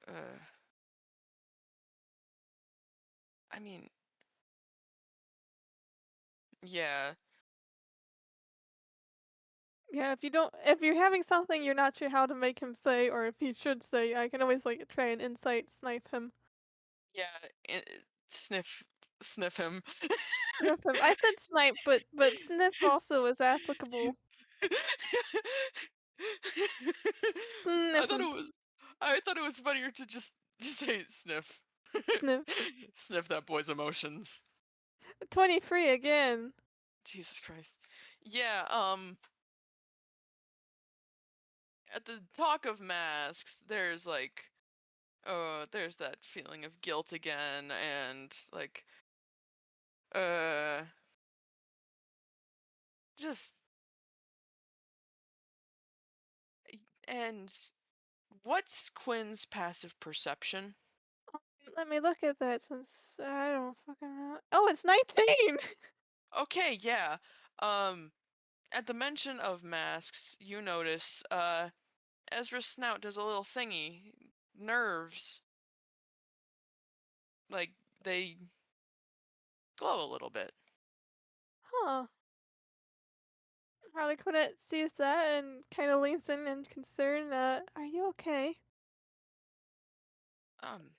Uh, I mean, yeah, Yeah, if you're having something you're not sure how to make him say or if he should say, I can always like try and insight snipe him. yeah. eh, sniff, sniff him. Sniff him. I said snipe, but sniff also is applicable. I Sniff thought it him. was. I thought it was funnier to just say sniff. Sniff. Sniff that boy's emotions. 23 again. Jesus Christ. Yeah. At the talk of masks, there's like, oh, there's that feeling of guilt again, and like, uh, just and what's Quinn's passive perception? Let me look at that since I don't fucking know. Oh, it's 19! Okay, yeah. Um, at the mention of masks, you notice Ezra's snout does a little thingy. Nerves, like they glow a little bit. Huh. Harlequinette sees that and kind of leans in concern. Are you okay? Um,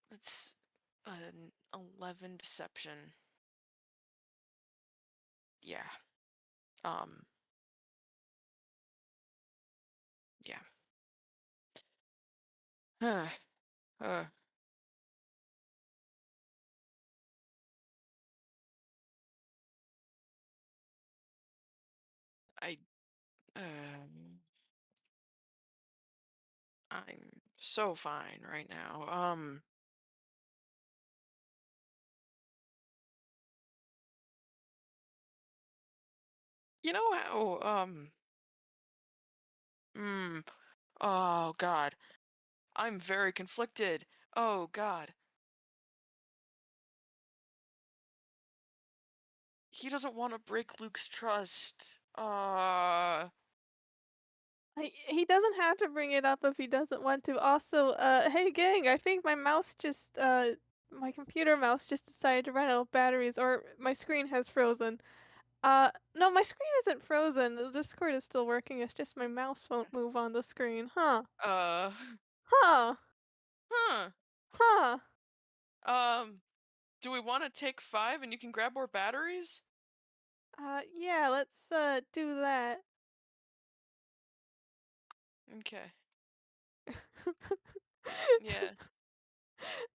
That's an 11 deception. Yeah. Um, yeah. uh, I um I'm so fine right now. You know how mm, oh god. I'm very conflicted. Oh god. He doesn't want to break Luke's trust. He doesn't have to bring it up if he doesn't want to. Also, hey gang, I think my computer mouse just decided to run out of batteries, or my screen has frozen. No, my screen isn't frozen. The Discord is still working. It's just my mouse won't move on the screen. Huh? uh Huh? huh. Huh? Do we want to take 5 and you can grab more batteries? Yeah, let's do that. Okay. Yeah.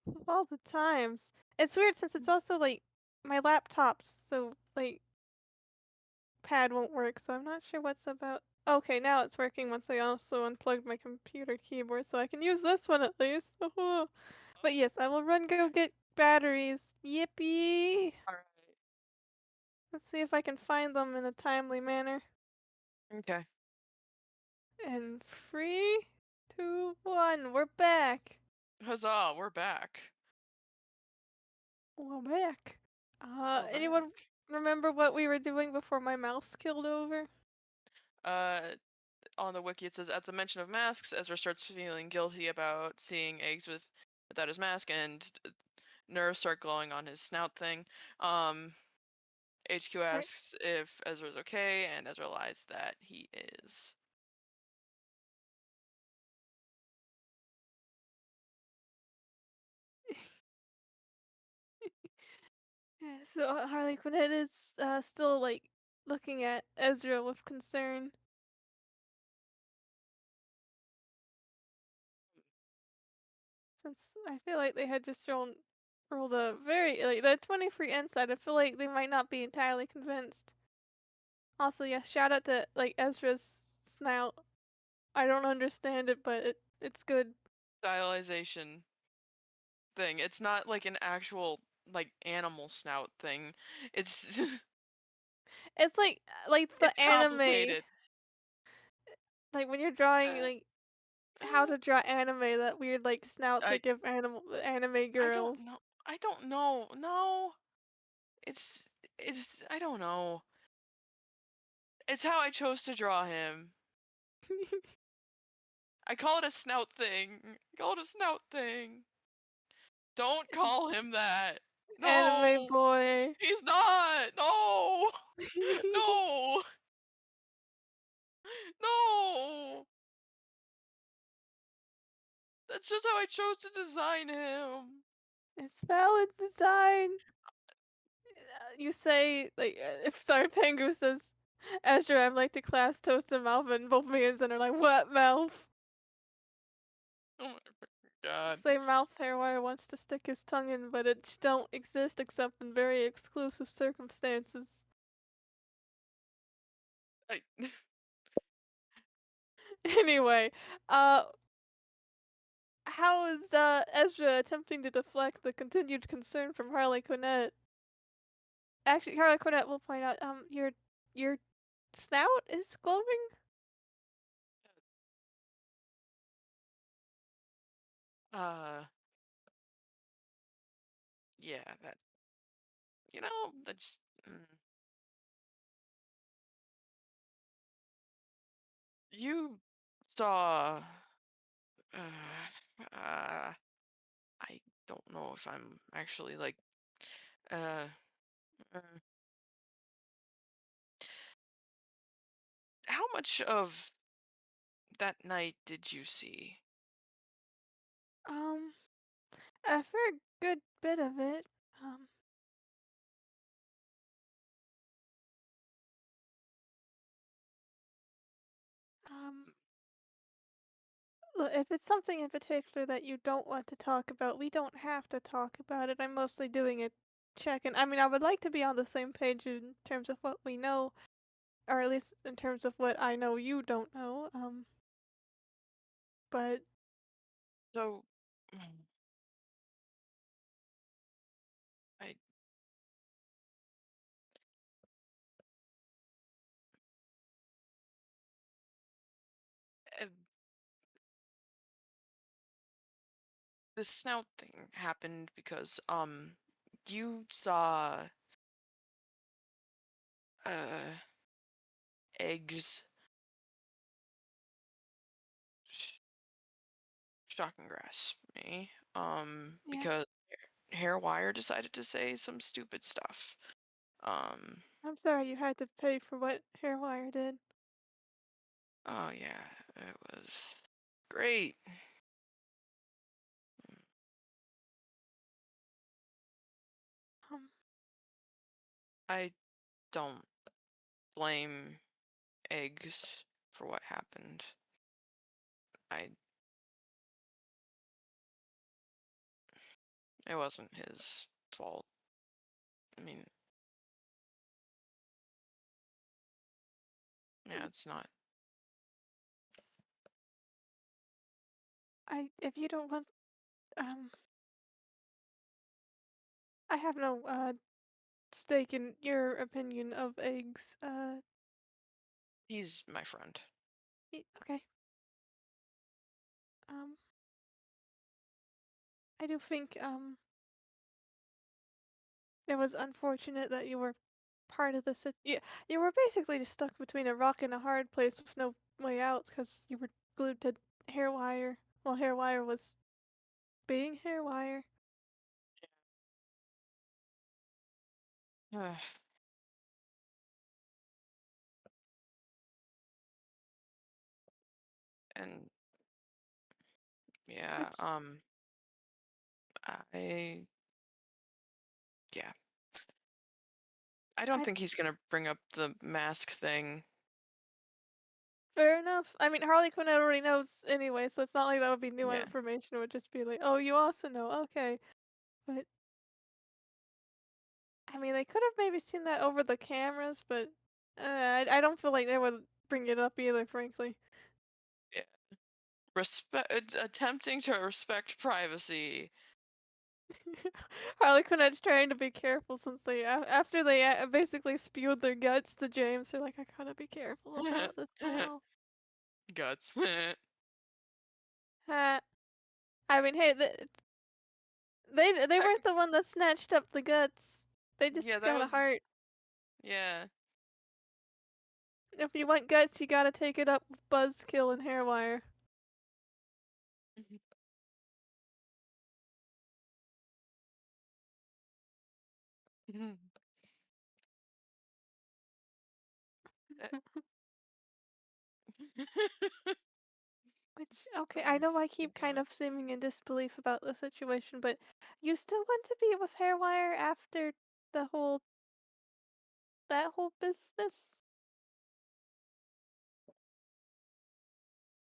Of all the times. It's weird since it's also like my laptop's so like pad won't work, so I'm not sure what's about. Okay, now it's working once I also unplugged my computer keyboard, so I can use this one at least. But yes, I will run go get batteries. Yippee! All right. Let's see if I can find them in a timely manner. Okay. And 3, 2, 1, we're back. Huzzah, we're back. We're back. We're Anyone back. remember what we were doing before my mouse killed over? Uh, on the wiki it says at the mention of masks, Ezra starts feeling guilty about seeing eggs without his mask, and nerves start glowing on his snout thing. HQ Right. asks if Ezra's okay, and Ezra lies that he is. Yeah, so Harlequinette is still like looking at Ezra with concern, since I feel like they had just rolled a very like the 23 inside. I feel like they might not be entirely convinced. Also, yeah, shout out to like Ezra's snout. I don't understand it, but it's good. Stylization thing. It's not like an actual like animal snout thing. It's It's like the it's anime, complicated. like when you're drawing Uh, like how uh, to draw anime, that weird like snout they I give anime I don't girls. know. I don't know. No. It's I don't know. It's how I chose to draw him. I call it a snout thing. I call it a snout thing. Don't call him that. Anime No. boy. He's not. No. No. No. That's just how I chose to design him. It's valid design. You say like if sorry, Pengu says, Ezra, I'm like to class toast and mouth, and both me and Zen are like, what mouth? Oh my god. Say mouth hairwire wants to stick his tongue in, but it just don't exist except in very exclusive circumstances. I Anyway, uh, how is Ezra attempting to deflect the continued concern from Harley Quinette? Actually, Harley Quinette will point out, your snout is glowing. uh yeah, that that's you saw uh, uh I don't know if I'm actually like uh, uh how much of that night did you see? Um, For a good bit of it. Um, um, Look, if it's something in particular that you don't want to talk about, we don't have to talk about it. I'm mostly doing a check, and I mean, I would like to be on the same page in terms of what we know, or at least in terms of what I know you don't know. But So, mm, I uh, the snout thing happened because you saw uh eggs sh- shocking grass me yeah, because HareWire decided to say some stupid stuff. Um, I'm sorry you had to pay for what HairWire did. oh yeah, it was great. Um, I don't blame eggs for what happened. I It wasn't his fault. I mean, yeah, it's not. if you don't want, um, I have no stake in your opinion of eggs. He's my friend. Okay. Um, I do think it was unfortunate that you were part of the you were basically just stuck between a rock and a hard place with no way out because you were glued to hair wire while hair wire was being hair wire. Ugh, and yeah, Which I yeah, I don't I think he's gonna bring up the mask thing. fair enough. I mean, Harlequinette already knows anyway, so it's not like that would be new Yeah, information. It would just be like, oh, you also know, okay. But I mean, they could have maybe seen that over the cameras, but I don't feel like they would bring it up either, frankly. yeah. Attempting to respect privacy. Harley Quinn's trying to be careful since after they basically spewed their guts to James, they're like, I gotta be careful about this now. Guts. Uh, I mean, hey, they weren't Heck, the one that snatched up the guts. They yeah, just that got a was heart. yeah. If you want guts, you gotta take it up with Buzzkill and Hairwire. Uh, Which, okay, I oh know I keep kind god. of seeming in disbelief about the situation, but you still want to be with Hairwire after the whole that whole business?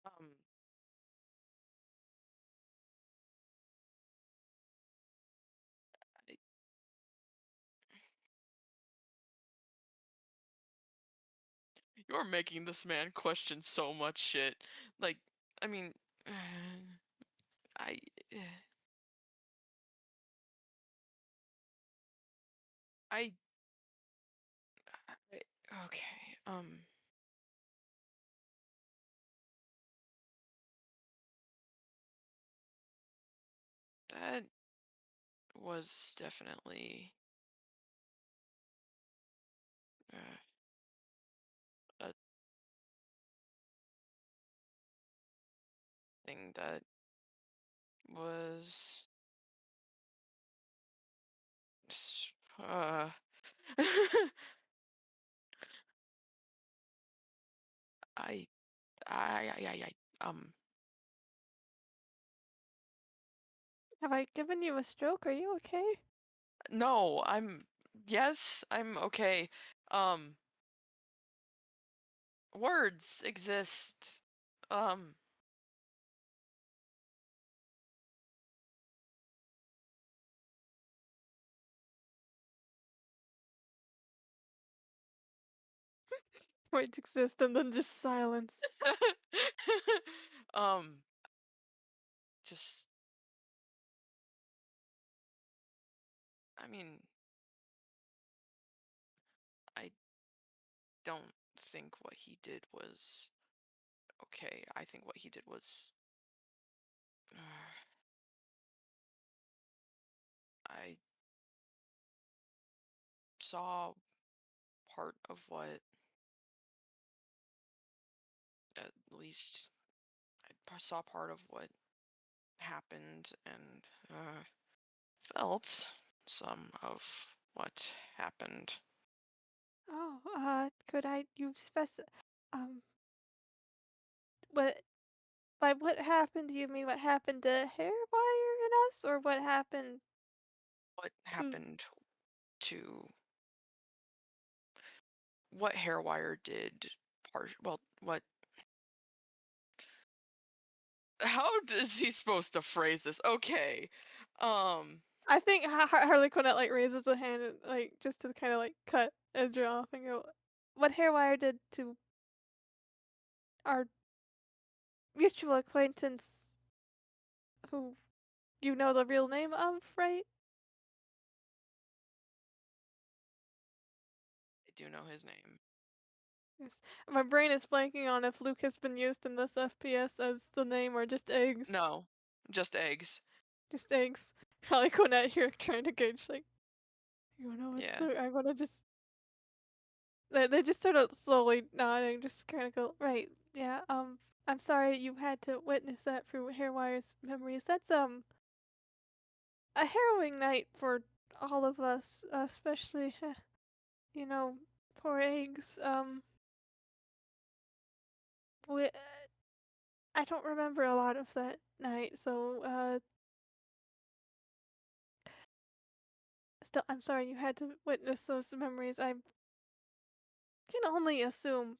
Um, I- you're making this man question so much shit. Like, I mean, I, I, okay. That was definitely uh, a thing that was. Uh, I, I, I, I, I, um, Have I given you a stroke? Are you okay? No, yes, I'm okay. Um, words exist. Um, Words exist and then just silence. um, just, I mean, I don't think what he did was okay. I think what he did was, I saw part of what, at least, saw part of what happened and felt some of what happened. Oh, could I you um what by what happened do you mean what happened to Hairwire and us or what happened What to happened to what HareWire did, well, what, how is he supposed to phrase this? Okay. Um, I think Harlequinette like raises a hand and like just to kind of like cut Ezra off and go, what Hairwire did to our mutual acquaintance, who you know the real name of, right? I do know his name. Yes. My brain is blanking on if Luke has been used in this FPS as the name or just eggs. No, just eggs. Just eggs. Harlequinette here trying to gauge like, you know what's Yeah. the I wanna just they just sort of slowly nodding, just kinda go, right, yeah, I'm sorry you had to witness that through Hairwire's memories. That's a harrowing night for all of us, especially, you know, poor eggs. We I don't remember a lot of that night, so still I'm sorry you had to witness those memories. I can only assume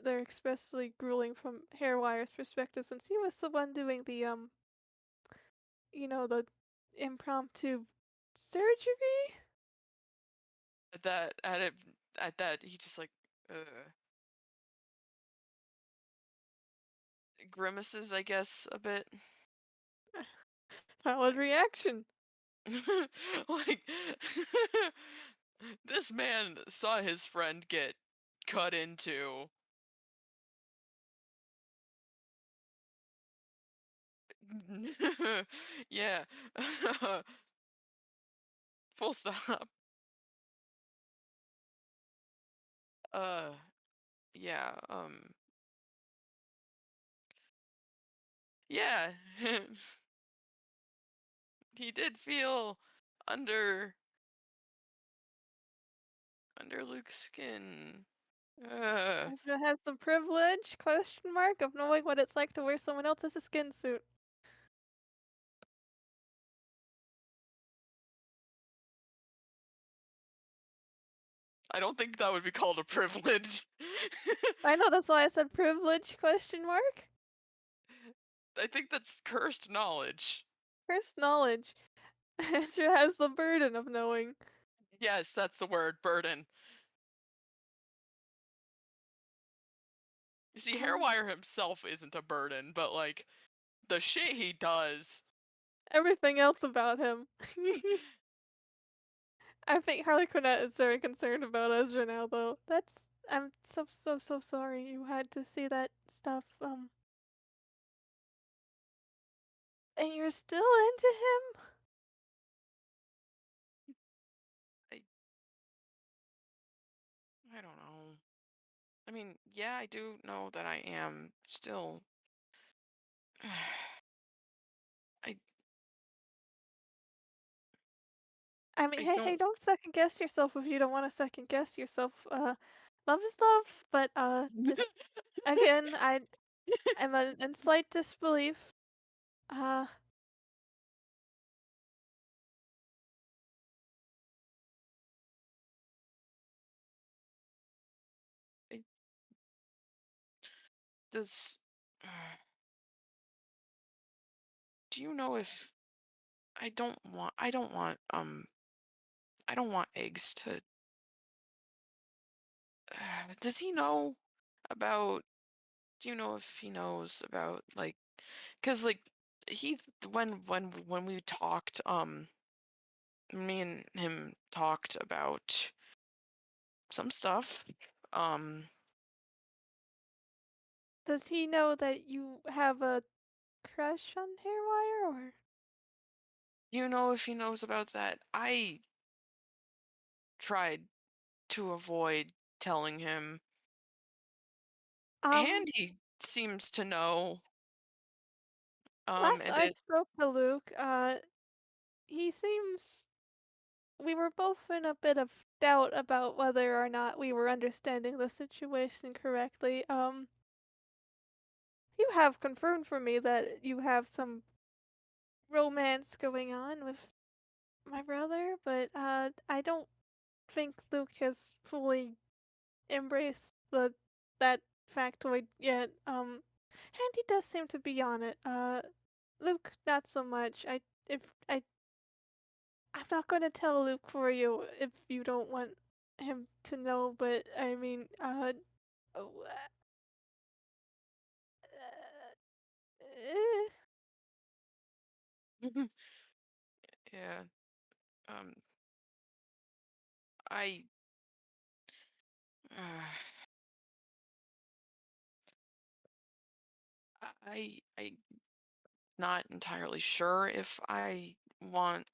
they're especially grueling from Hairwire's perspective since he was the one doing the the impromptu surgery. At that he just like grimaces, I guess, a bit. Valid reaction. Like this man saw his friend get cut into. Yeah. Full stop. Uh yeah, yeah. He did feel under Luke's skin. Uh Ezra has the privilege, question mark, of knowing what it's like to wear someone else's skin suit. I don't think that would be called a privilege. I know that's why I said privilege, question mark. I think that's cursed knowledge. First knowledge. Ezra has the burden of knowing. Yes, that's the word, burden. You see, Um, Hairwire himself isn't a burden, but like the shit he does. everything else about him. I think Harley Quinn is very concerned about Ezra now, though. I'm so sorry you had to see that stuff. And you're still into him? I I don't know. I mean, yeah, I do know that I am still. I I mean, I hey, don't. don't second guess yourself if you don't want to second guess yourself. Love is love, but just again, I'm in slight disbelief. Uh, Does do you know if I don't want eggs to does he know about do you know if he knows about like cuz like he when we talked me and him talked about some stuff. Um Does he know that you have a crush on HairWire or you know if he knows about that? I tried to avoid telling him. um Handy seems to know, last and I it spoke to Luke, he seems we were both in a bit of doubt about whether or not we were understanding the situation correctly. You have confirmed for me that you have some romance going on with my brother, but I don't think Luke has fully embraced the that factoid yet. Handy does seem to be on it. Luke not so much. I'm not gonna tell Luke for you if you don't want him to know, but I mean, oh, eh, yeah, um, I uh, I not entirely sure if I want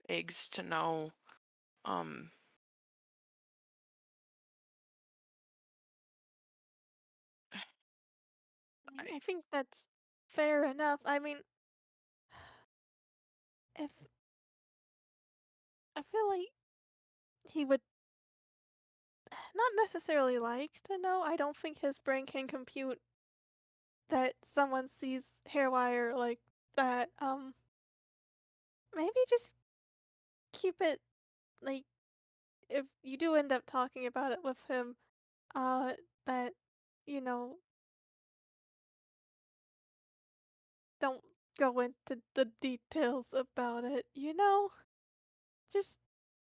eggs to know, um, I mean, I I think that's fair enough. I mean, if I feel like he would not necessarily like to know. I don't think his brain can compute that someone sees hair wire like that. Maybe just keep it like if you do end up talking about it with him, uh, that you know, don't go into the details about it. Just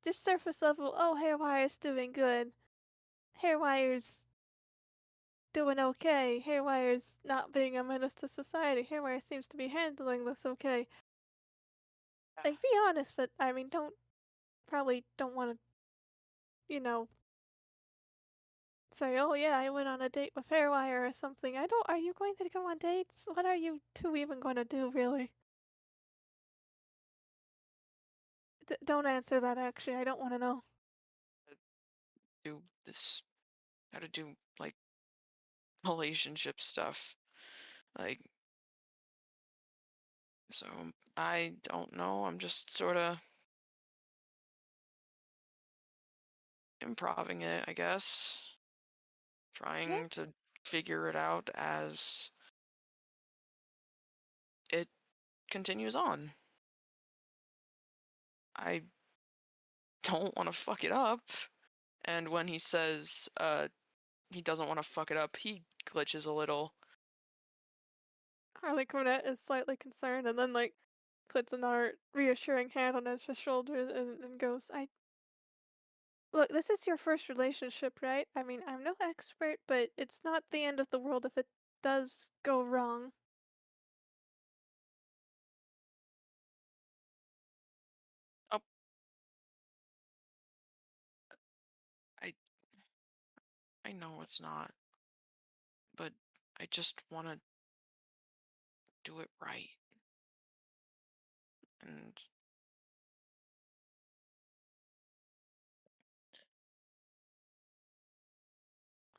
just surface level. Oh, Hairwire's doing good. Hairwire's doing okay. Hairwire's not being a menace to society. Hairwire seems to be handling this okay. Like, be honest, but I mean, don't want to, you know, say, oh yeah, I went on a date with Hairwire or something. I don't. Are you going to go on dates? What are you two even going to do, really? Don't answer that. Actually, I don't want to know. do this how to do like relationship stuff, like so I don't know. I'm just sort of improving it, I guess, Yeah, trying to figure it out as it continues on. I don't want to fuck it up. And when he says he doesn't want to fuck it up, he glitches a little. Harlequinette is slightly concerned, and then like puts another reassuring hand on his shoulder and goes, "I look. This is your first relationship, right? I mean, I'm no expert, but it's not the end of the world if it does go wrong." Oh, I I know it's not, but I just want to do it right. And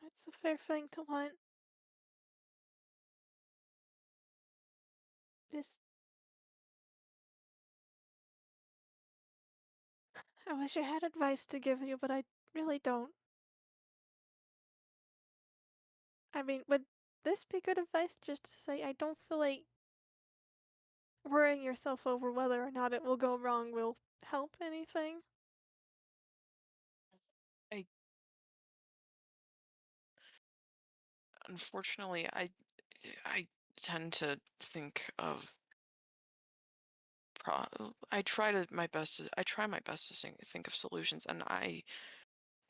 It's a fair thing to want. Just, I wish I had advice to give you, but I really don't. I mean, would this be good advice just to say I don't feel like worrying yourself over whether or not it will go wrong will help anything? I unfortunately, I tend to think of I try my best to think of solutions, and I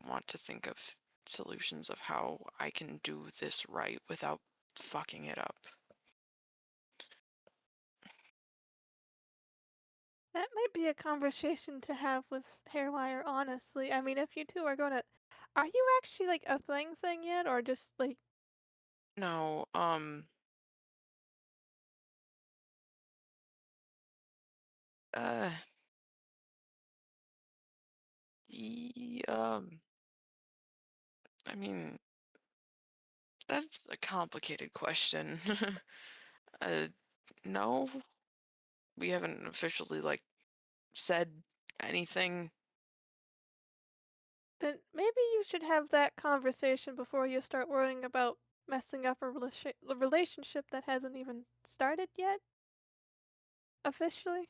want to think of solutions of how I can do this right without fucking it up. That might be a conversation to have with HareWire, honestly. I mean, if you 2 are gonna are you actually, like, a thing yet, or just, like No, uh, y I mean, that's a complicated question. uh, no, we haven't officially like said anything. then maybe you should have that conversation before you start worrying about messing up a relationship that hasn't even started yet, officially.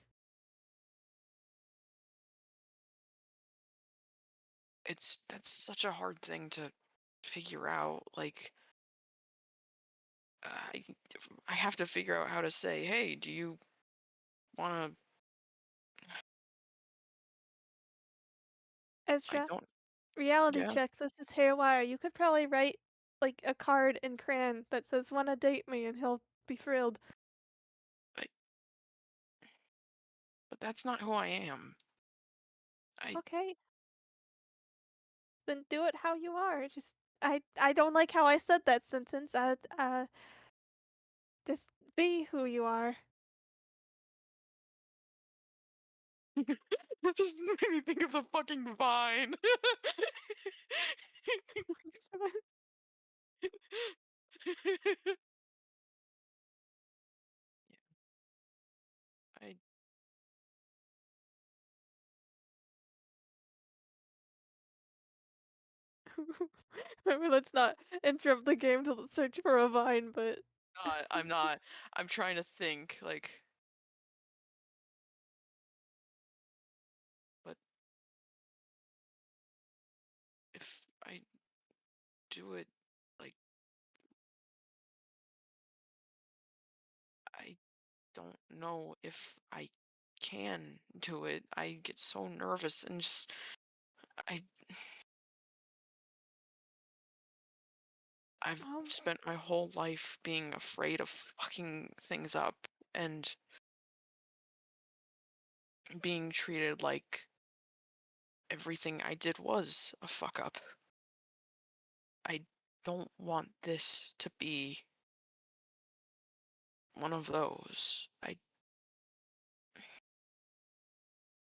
That's such a hard thing to figure out. Like, I I have to figure out how to say, "Hey, do you want to?" I Ezra, don't. reality Yeah. check, this is HareWire. You could probably write, like, a card in crayon that says, "Wanna date me?" and he'll be thrilled. I, but that's not who I am. I Okay, then do it how you are. Just I don't like how I said that sentence. Just be who you are. that just made me think of the fucking vine. Yeah, I Maybe let's not interrupt the game to search for a vine, but not. I'm not. I'm trying to think like, but if I do it, like, I don't know if I can do it. I get so nervous and just I I've um, spent my whole life being afraid of fucking things up and being treated like everything I did was a fuck up. I don't want this to be one of those. I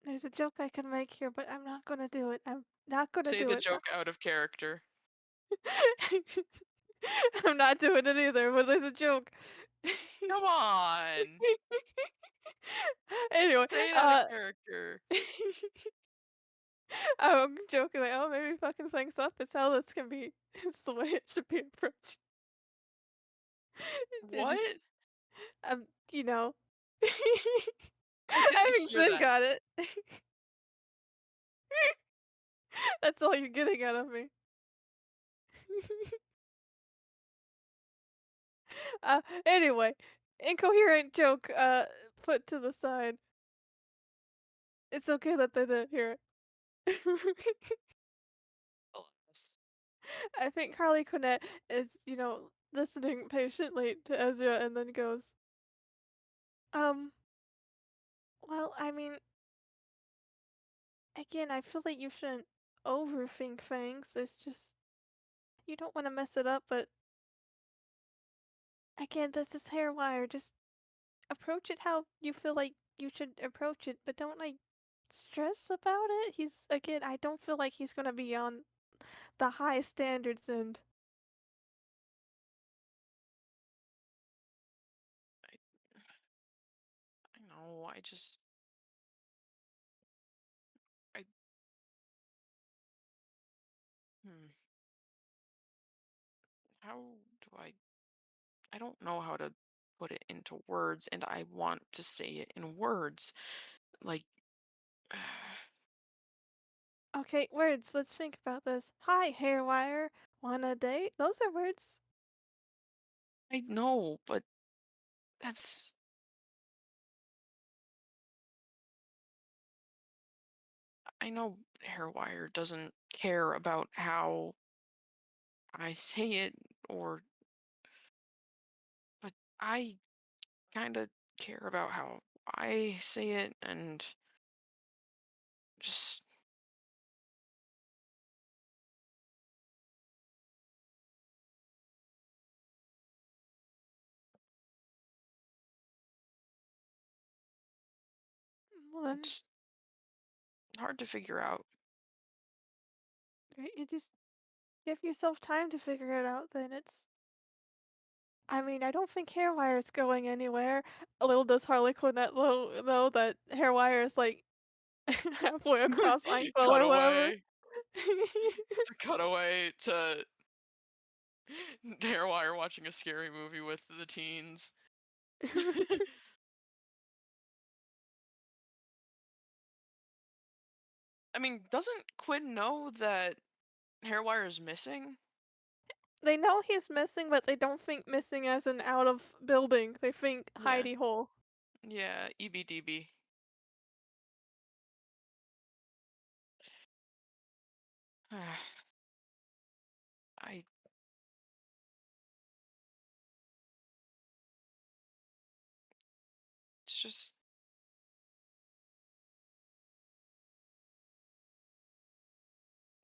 there's a joke I could make here, but I'm not gonna do it. I'm not gonna say do the it. joke out of character. I'm not doing it either, but there's a joke. Come on. Anyway, Say it out of character. I'm joking like, oh, maybe fucking things up is how this can be. It's the way it should be approached. It just, What? you know, I didn't having hear Sin that. got it. That's all you're getting out of me. Anyway, incoherent joke, put to the side. It's okay that they didn't hear it. Alas. I think Harlequinette is, listening patiently to Ezra and then goes, um, well, I mean, again, I feel like you shouldn't overthink things. It's just, you don't want to mess it up, but again, this is hairwire. Just approach it how you feel like you should approach it, but don't like stress about it. Again, I don't feel like he's gonna be on the high standards and I I know. I hmm. How do I don't know how to put it into words and I want to say it in words. Like okay, words. Let's think about this. Hi, hairwire. Wanna date? Those are words. I know, but that's I know HareWire doesn't care about how I say it, or but I kind of care about how I say it, and just Well, then, it's hard to figure out. right, you just give yourself time to figure it out, then it's I mean, I don't think HareWire is going anywhere. Little does Harlequinette know that HareWire is, like, halfway across Angst or whatever. Cutaway. It's a cutaway to Hairwire watching a scary movie with the teens. I mean, doesn't Quinn know that Hairwire is missing? They know he's missing, but they don't think missing as in out of building, they think Yeah. hidey hole. Yeah, EBDB. I it's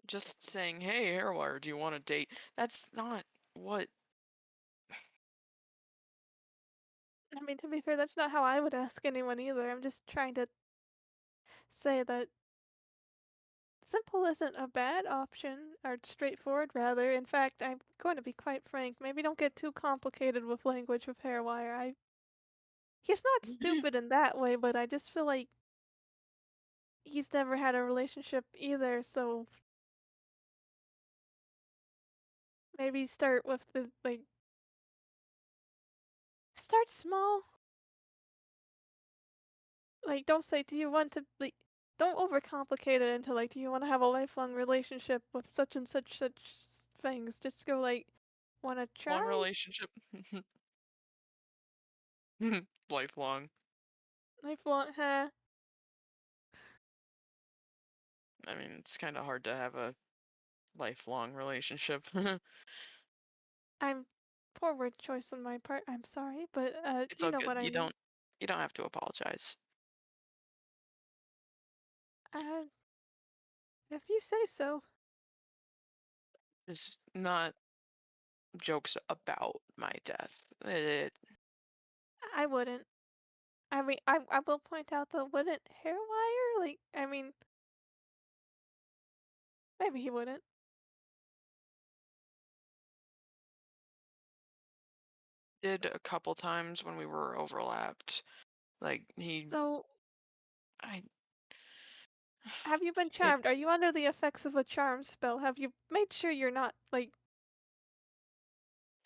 just saying, "Hey, Hairwire, do you want to date?" That's not what I mean, to be fair, that's not how I would ask anyone either, I'm just trying to say that simple isn't a bad option, or straightforward rather. In fact, I'm going to be quite frank, maybe don't get too complicated with language with HairWire. He's not stupid in that way, but I just feel like he's never had a relationship either, so maybe start with the like start small. Like don't say do you want to like don't overcomplicate it into like do you want to have a lifelong relationship with such and such things. Just go like want to long try relationship. Lifelong. lifelong, huh? I mean, it's kind of hard to have a lifelong relationship. I'm poor word choice on my part. I'm sorry, but It's you all know good. what I mean. You don't have to apologize. Uh, if you say so, It's not jokes about my death. I wouldn't. I mean, I will point out though, wouldn't Hairwire like? I mean, maybe he wouldn't. Did a couple times when we were overlapped. Like he So, I have you been it charmed? Are you under the effects of a charm spell? Have you made sure you're not like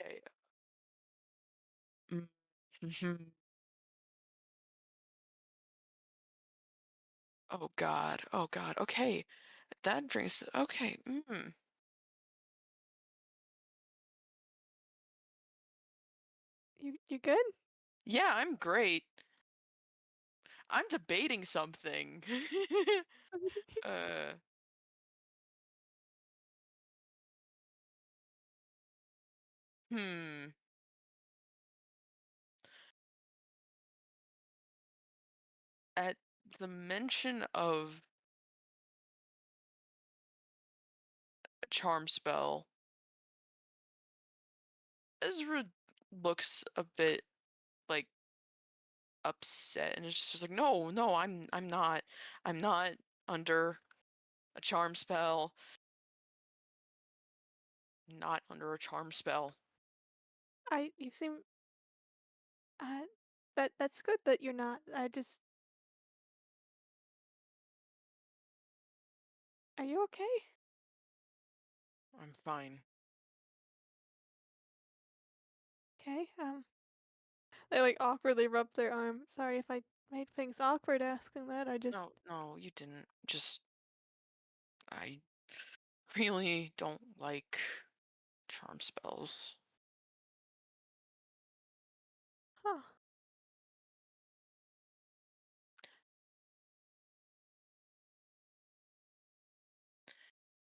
okay. Mm, mhm. Oh god. Oh god. Okay. That brings okay. you good? Yeah, I'm great. I'm debating something. uh hmm. At the mention of a charm spell, Ezra looks a bit like upset and it's just like, "No, no, I'm not under a charm spell. Not under a charm spell." You seem uh that's good that you're not. I just are you okay? I'm fine. Okay. They like awkwardly rub their arm. Sorry if I made things awkward asking that. I No, just no, you didn't. Just I really don't like charm spells. Huh.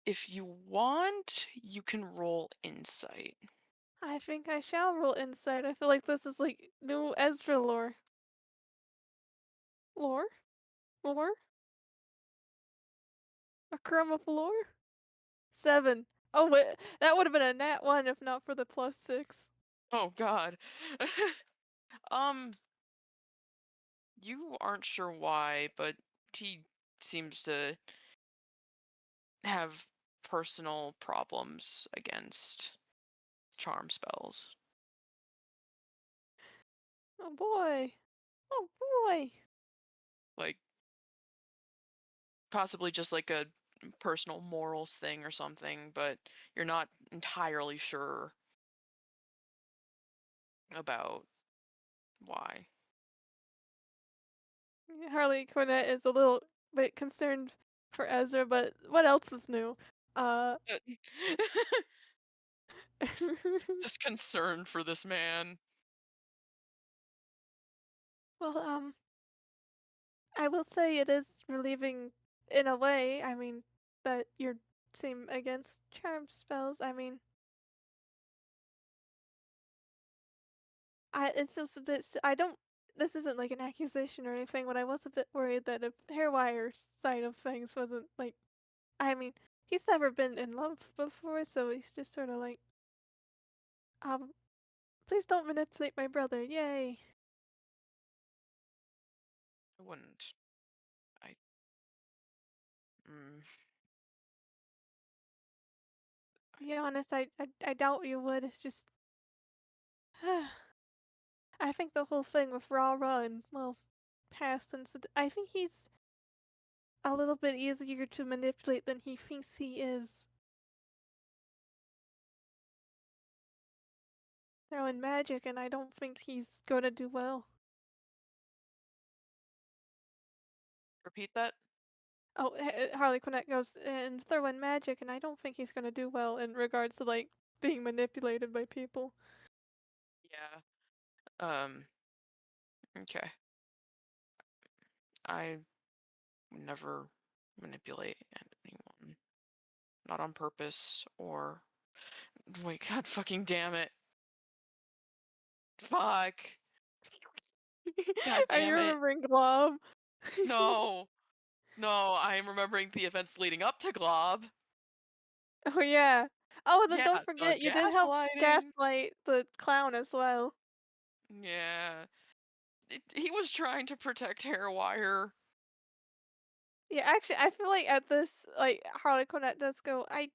If you want, you can roll insight. I think I shall roll insight. I feel like this is like new Ezra lore. Lore? Lore? A crumb of lore? 7. Oh wait, that would have been a nat 1 if not for the +6. Oh god. um, you aren't sure why, but he seems to have personal problems against charm spells. Oh boy. Oh boy. Like possibly just like a personal morals thing or something, but you're not entirely sure about why. Harlequinette is a little bit concerned for Ezra, but what else is new? Uh, Just concerned for this man. well, I will say it is relieving in a way. I mean, that you're same against charm spells. I mean, it feels a bit. I don't. This isn't like an accusation or anything, but I was a bit worried that if Hairwire's side of things wasn't like. I mean, he's never been in love before, so he's just sort of like, um, please don't manipulate my brother. Yay. I wouldn't. I mm, Be honest, I doubt you would. It's just. I think the whole thing with Rara and, well, past and I think he's a little bit easier to manipulate than he thinks he is. Throwing magic, and I don't think he's gonna do well. repeat that. Oh, Harley Quinnet goes and throwing magic, and I don't think he's gonna do well in regards to like being manipulated by people. Yeah. Um. Okay. I never manipulate anyone, not on purpose or. Wait, God fucking damn it! Fuck! God Are you damn it! remembering Glob? No, no, I'm remembering the events leading up to Glob. Oh yeah. Oh, and then Yeah, don't the forget you did help gaslighting. gaslight the clown as well. Yeah, he was trying to protect HareWire. Yeah, actually, I feel like at this, like Harley Quinnet does go. I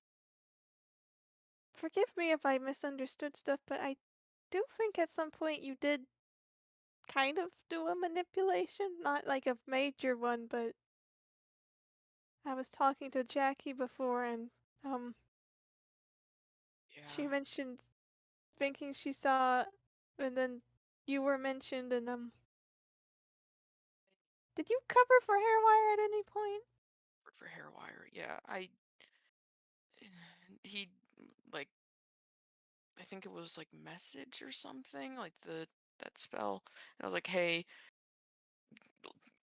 forgive me if I misunderstood stuff, but I do think at some point you did kind of do a manipulation, not like a major one, but I was talking to Jackie before and um she Yeah, mentioned thinking she saw and then you were mentioned and did you cover for Hairwire at any point? for HareWire. Yeah, I he like I think it was like message or something like the that spell. And I was like, hey,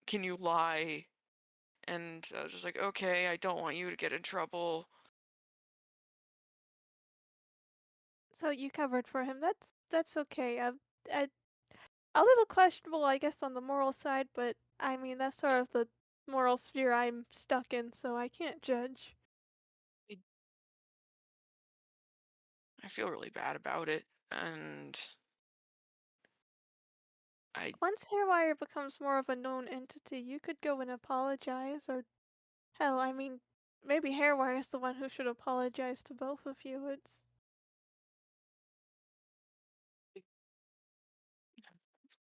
can you lie? And I was just like, okay, I don't want you to get in trouble. So you covered for him. That's okay. I a little questionable, I guess, on the moral side, but I mean that's sort of the moral sphere I'm stuck in, so I can't judge. I, I feel really bad about it, and I Once Hairwire becomes more of a known entity, you could go and apologize, or hell, I mean, maybe Hairwire is the one who should apologize to both of you. It's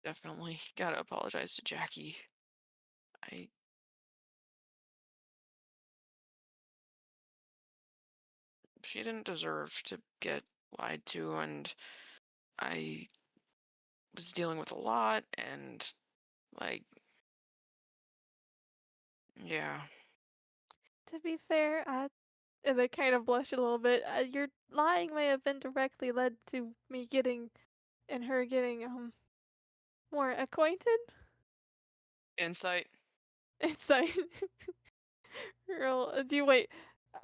definitely gotta apologize to Jackie. I She didn't deserve to get lied to, and I was dealing with a lot, and like, yeah, to be fair, and they kind of blush a little bit. Your lying may have indirectly led to me getting and her getting More acquainted? Insight. Insight. Do you wait?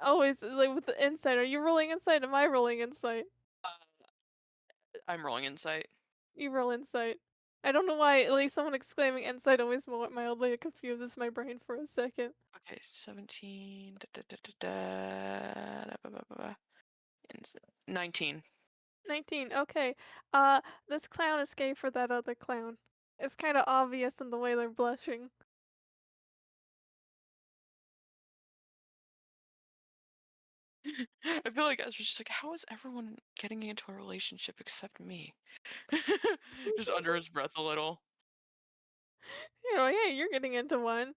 Always like with the insight. Are you rolling insight? Am I rolling insight? Uh, I'm rolling insight. You roll insight. I don't know why. At least someone exclaiming insight always mildly confuses my brain for a second. Okay, 17. Da, da, da, da, da, da, ba, ba, ba, ba. 19. 19. Okay. This clown is gay for that other clown. It's kind of obvious in the way they're blushing. I feel like I was just like, how is everyone getting into a relationship except me? Just under his breath a little. Yeah, you're getting into one.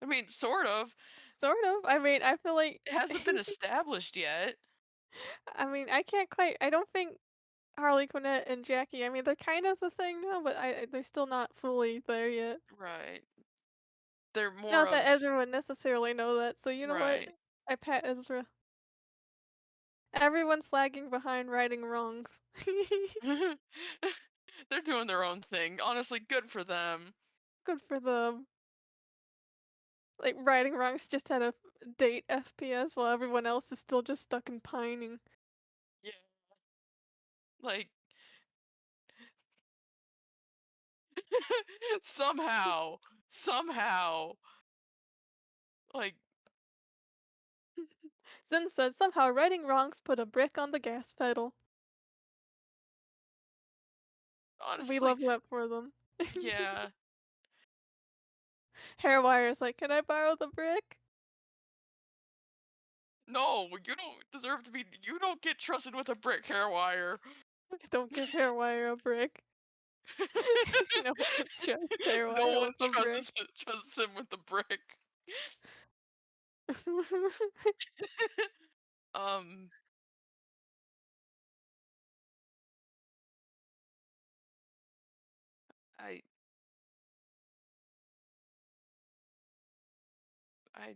I mean, sort of. Sort of. I mean, I feel like It hasn't been established yet. I mean, I can't quite I don't think Harlequinette and Jackie, I mean, they're kind of the thing now, but they're still not fully there yet. Right. They're more Not that of Ezra would necessarily know that, so you know what? right. I pat Ezra. Everyone's lagging behind righting wrongs. They're doing their own thing. Honestly, good for them. Good for them. Like, righting wrongs just had a date FPS while everyone else is still just stuck in pining. Yeah. Like somehow, somehow, like Zen says, somehow righting wrongs put a brick on the gas pedal. We honestly, love that for them. yeah. HareWire is like, can I borrow the brick? No, you don't deserve to be. You don't get trusted with a brick hair wire. Don't give HareWire a brick. No one trusts No HareWire one with a brick. trusts him with the brick. Um, I, I,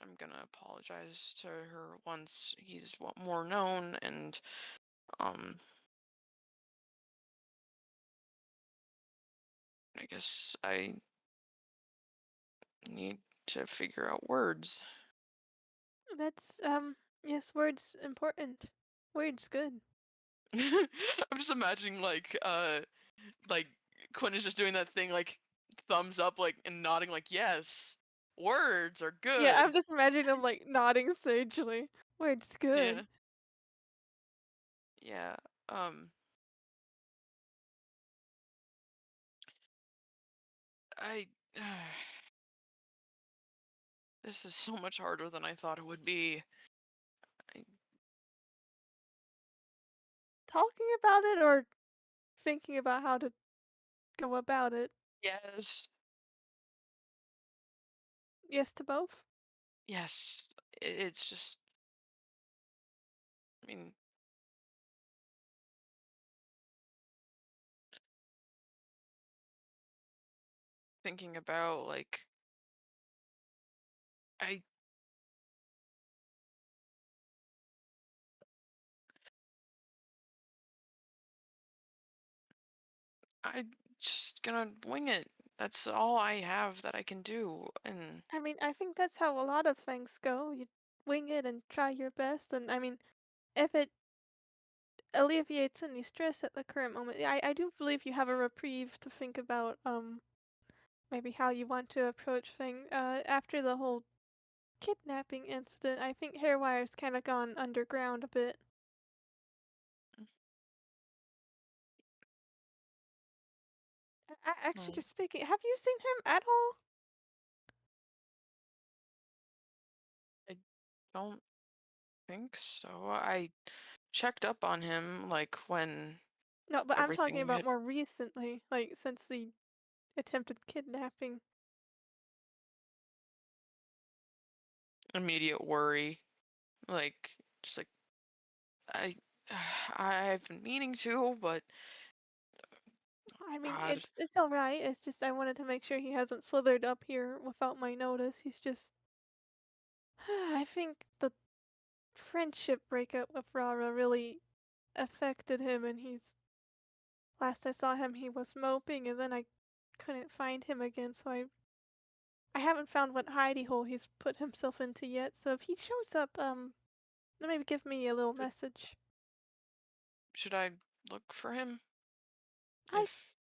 I'm gonna apologize to her once he's more known, and um, I guess I need to figure out words. That's, yes, words important. Words good. I'm just imagining like Quinn is just doing that thing like thumbs up like and nodding like yes, words are Yeah, I'm good. just imagining them, like, nodding sagely. Words Yeah, good. yeah. Um, I this is so much harder than I thought it would be. I, Talking about it or thinking about how to go about it? yes, Yes to both? yes. It's just I mean thinking about like I I just gonna wing it. That's all I have that I can do, and I mean, I think that's how a lot of things go. You wing it and try your best, and I mean, if it alleviates any stress at the current moment, I do believe you have a reprieve to think about, maybe how you want to approach things. After the whole kidnapping incident, I think Hairwire's kinda gone underground a bit. Actually, well, just speaking, have you seen him at all? I don't think so. I checked up on him like when No, but I'm talking everything about had more recently, like, since the attempted kidnapping. immediate worry. Like just like I I've been meaning to, but I mean, God. it's alright, it's just I wanted to make sure he hasn't slithered up here without my notice, he's just I think the friendship breakup with Rara really affected him, and he's last I saw him, he was moping, and then I couldn't find him again, so I haven't found what hidey hole he's put himself into yet. So if he shows up, maybe give me a little Should, message. should I look for him? I If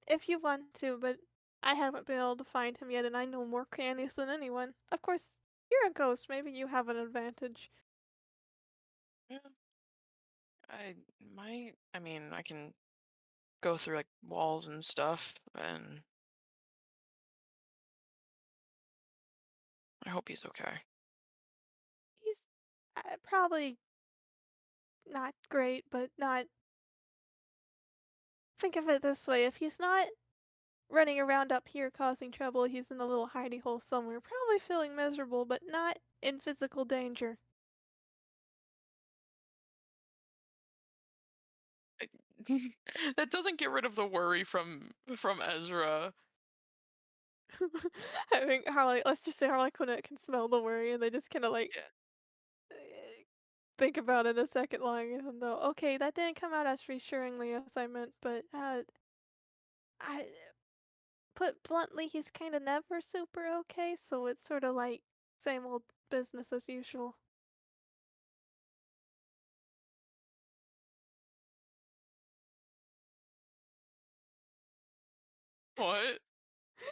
If you want to, but I haven't been able to find him yet, and I know more crannies than anyone. Of course, you're a ghost. Maybe you have an advantage. yeah, I mean, I can go through like walls and stuff, and I hope he's okay. He's probably not great, but not. Think of it this way: if he's not running around up here causing trouble, he's in a little hidey hole somewhere, probably feeling miserable, but not in physical danger. I- that doesn't get rid of the worry from Ezra. I think let's just say Harlequinette can smell the worry, and they just kind of like Yeah. eh, think about it a second long and though, okay, that didn't come out as reassuringly as I meant, but, I put bluntly, he's kinda never super okay, so it's sorta like same old business as usual. What?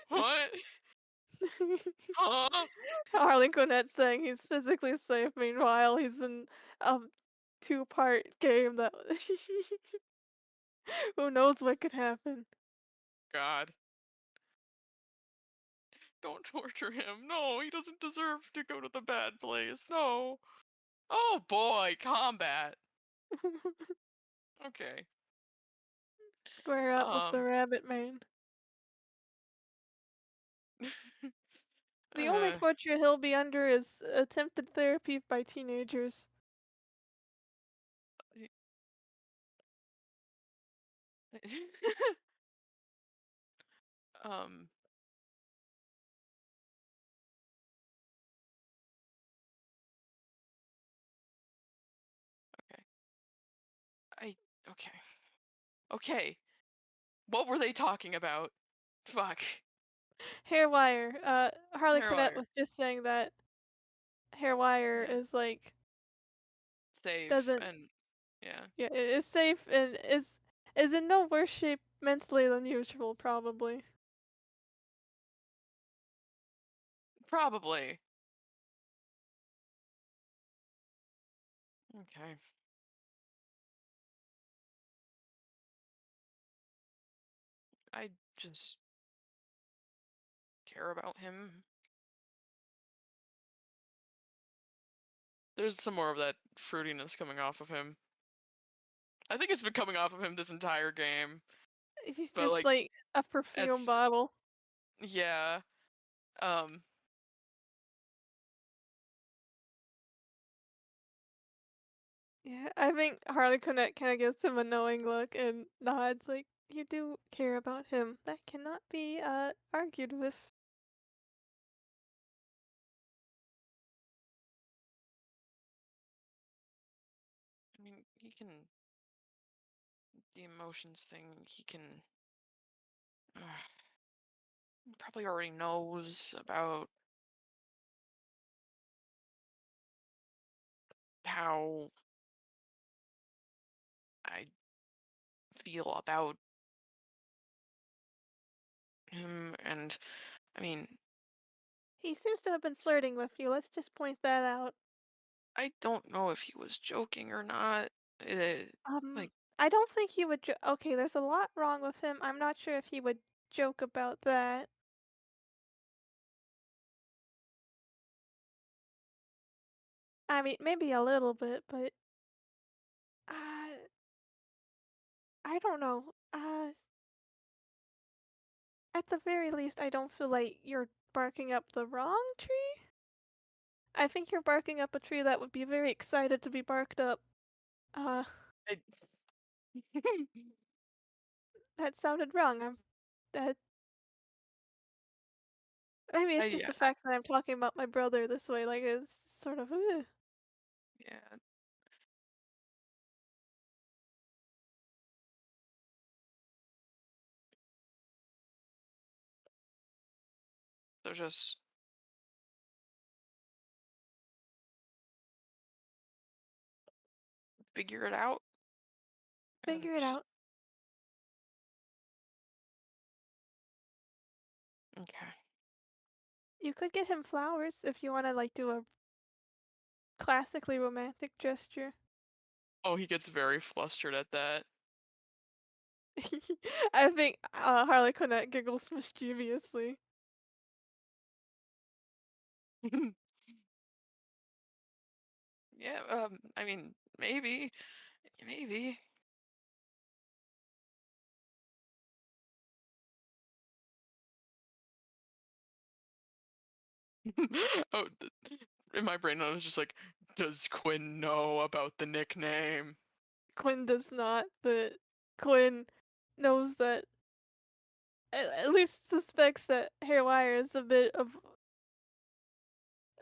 What? Huh? Harley Quinette saying he's physically safe, meanwhile, he's in a two-part game that who knows what could happen. God. Don't torture him. No, he doesn't deserve to go to the bad place. No. Oh boy, combat. Okay. Square up with the Um. rabbit man. The only uh, torture he'll be under is attempted therapy by teenagers. um. Okay. I. Okay. Okay. What were they talking about? Fuck. HareWire, Harley Quinette Hairwire. was just saying that HareWire Yeah. is, like, Safe doesn't and yeah. yeah, it is safe and is in no worse shape mentally than usual, probably. Probably. Okay. I just care about him. There's some more of that fruitiness coming off of him. I think it's been coming off of him this entire game. He's But just like like a perfume it's bottle. yeah. Um Yeah, I think Harley Quinette kinda gives him a knowing look and nods like, "You do care about him. That cannot be, argued with." I mean, he can the emotions thing, he can probably already knows about how I feel about him and I mean, He seems to have been flirting with you, let's just point that out. I don't know if he was joking or not. Uh, Um, like I don't think he would okay, there's a lot wrong with him, I'm not sure if he would joke about that. I mean, maybe a little bit, but, uh, I don't know. At the very least, I don't feel like you're barking up the wrong tree. I think you're barking up a tree that would be very excited to be barked up. Uh, I, that sounded wrong. That maybe it's just yeah, the fact that I'm talking about my brother this way, like it's sort of. Ugh. yeah. So just figure it out and Figure it out. okay. You could get him flowers if you wanna, like, do a classically romantic gesture. Oh, he gets very flustered at that. I think, Harlequinette giggles mischievously. Yeah, I mean, maybe. Oh, in my brain, I was just like, does Quinn know about the nickname? Quinn does not, but Quinn knows that at least suspects that HareWire is a bit of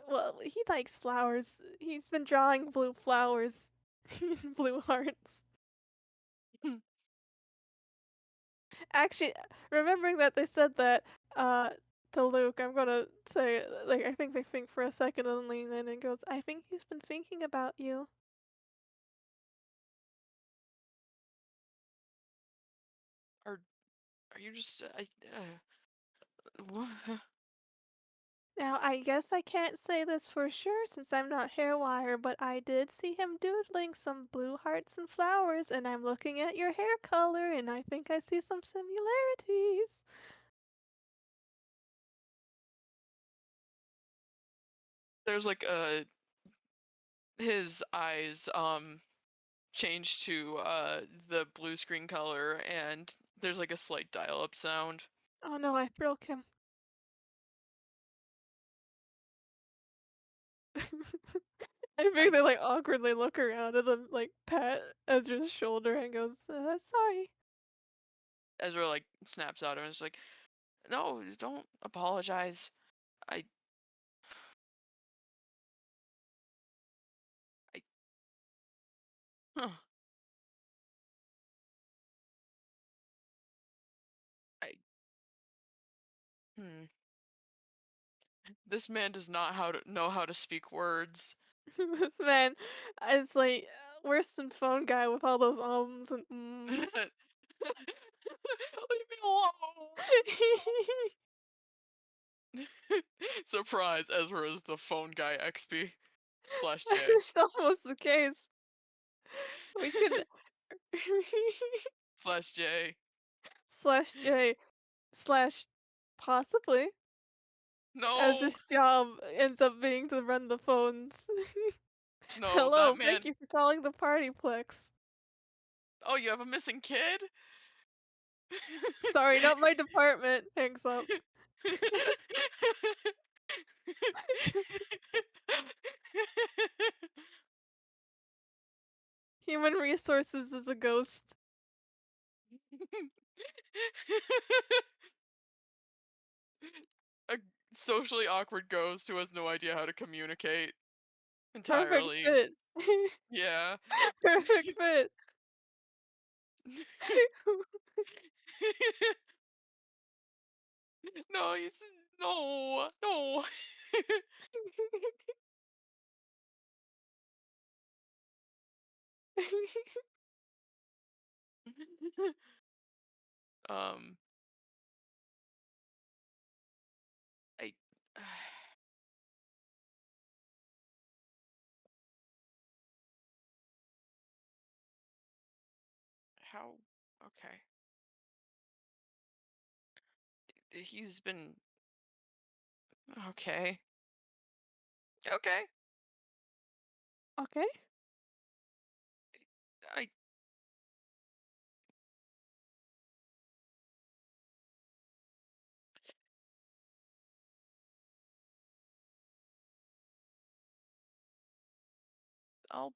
well, he likes flowers. He's been drawing blue flowers, blue hearts. Actually, remembering that they said that to Luke, I'm gonna say like I think they think for a second and lean in and goes, "I think he's been thinking about you." Are are you just wha- Now, I guess I can't say this for sure since I'm not HairWire, but I did see him doodling some blue hearts and flowers, and I'm looking at your hair color, and I think I see some similarities. there's like his eyes change to the blue screen color and there's like a slight dial up sound. Oh no, I broke him. I think I they like awkwardly look around and then like pat Ezra's shoulder and goes, sorry. Ezra like snaps out and is like, no, don't apologize. I I huh, I hmm. This man does not how to know how to speak words. This man is like worse than phone guy with all those ums and ums. Leave me alone. Surprise, Ezra is the phone guy XP slash J It's almost the case. We could slash J. slash J slash possibly as No, this job ends up being to run the phones. no, that Hello, thank man. you for calling the PartyPlex. Oh, you have a missing kid? Sorry, not my department. Hangs up. Human resources is a ghost. A socially awkward ghost who has no idea how to communicate Perfect entirely. fit. Yeah. Perfect fit. No, no, no. um, I how okay. He's been okay. Okay. Okay. I I'll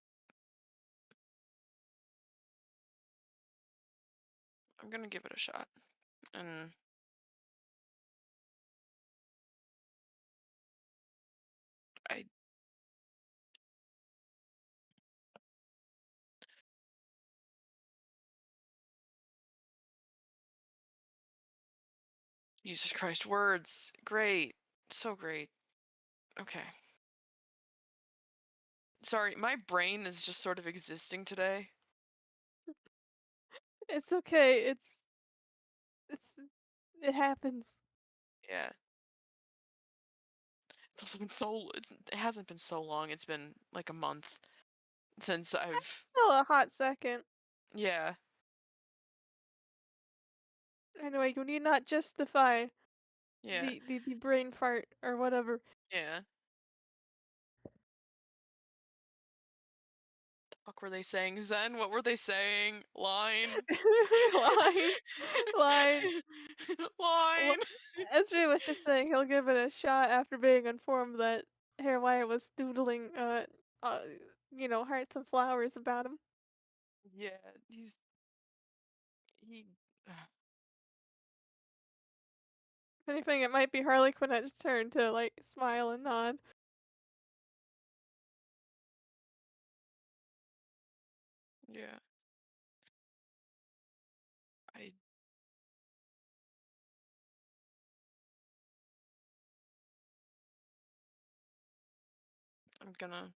I'm gonna give it a shot. And I Jesus Christ, words. Great. So great. Okay. Sorry, my brain is just sort of existing today. It's okay. It's it happens. Yeah. It's also been it hasn't been so long. It's been like a month since I've Still a hot second. yeah, Anyway, you need not justify yeah, the brain fart or whatever. yeah. Fuck were they saying? Zen, what were they saying? Line. Line, line. Well, Line. Ezra was just saying he'll give it a shot after being informed that HareWire was doodling, uh, hearts and flowers about him. Yeah, he If anything, it might be Harlequinette's turn to, like, smile and nod. yeah. I I'm gonna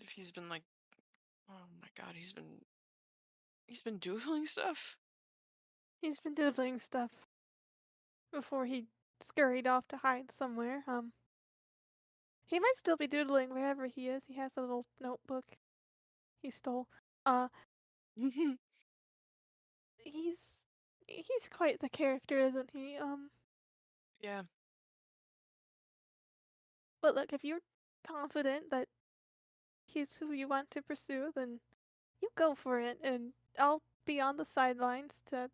if he's been like oh my god, he's been doing stuff. He's been doodling stuff before he scurried off to hide somewhere. He might still be doodling wherever he is. He has a little notebook he stole. Uh, he's he's quite the character, isn't he? Yeah, But look, if you're confident that he's who you want to pursue, then you go for it, and I'll be on the sidelines to,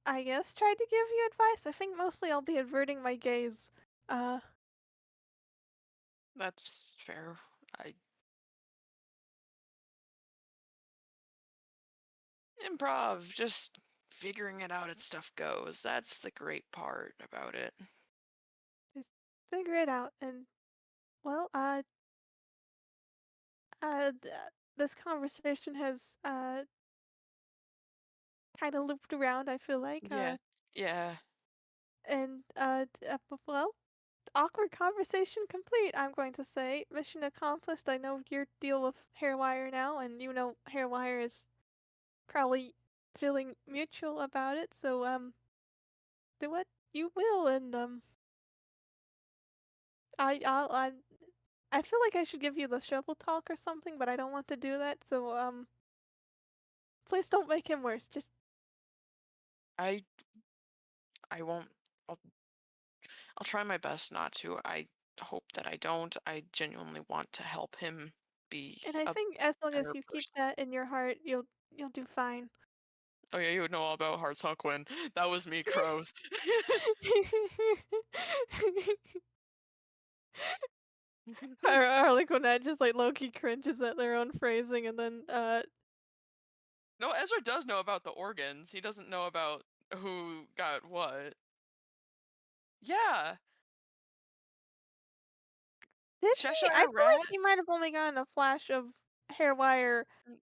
I guess, try to give you advice. I think mostly I'll be averting my gaze. Uh, that's fair. I improv, just figuring it out as stuff goes. That's the great part about it. just figure it out, and well, this conversation has kind of looped around. I feel like Yeah. Yeah. well, awkward conversation complete. I'm going to say mission accomplished. I know your deal with HareWire now, and you know HareWire is probably feeling mutual about it. So do what you will, and I I'll I feel like I should give you the shovel talk or something, but I don't want to do that. So please don't make him worse. Just I I won't I'll I'll try my best not to. I hope that I don't. I genuinely want to help him be and I a think as long as better you keep person. that in your heart, you'll do fine. Oh yeah, you would know all about Hearts on Quinn. That was me, crows. Harlequinette just like Loki cringes at their own phrasing, and then No, Ezra does know about the organs. He doesn't know about who got what. Yeah, did he? I Cheshire feel like Rat. he might have only gotten a flash of HareWire Mm,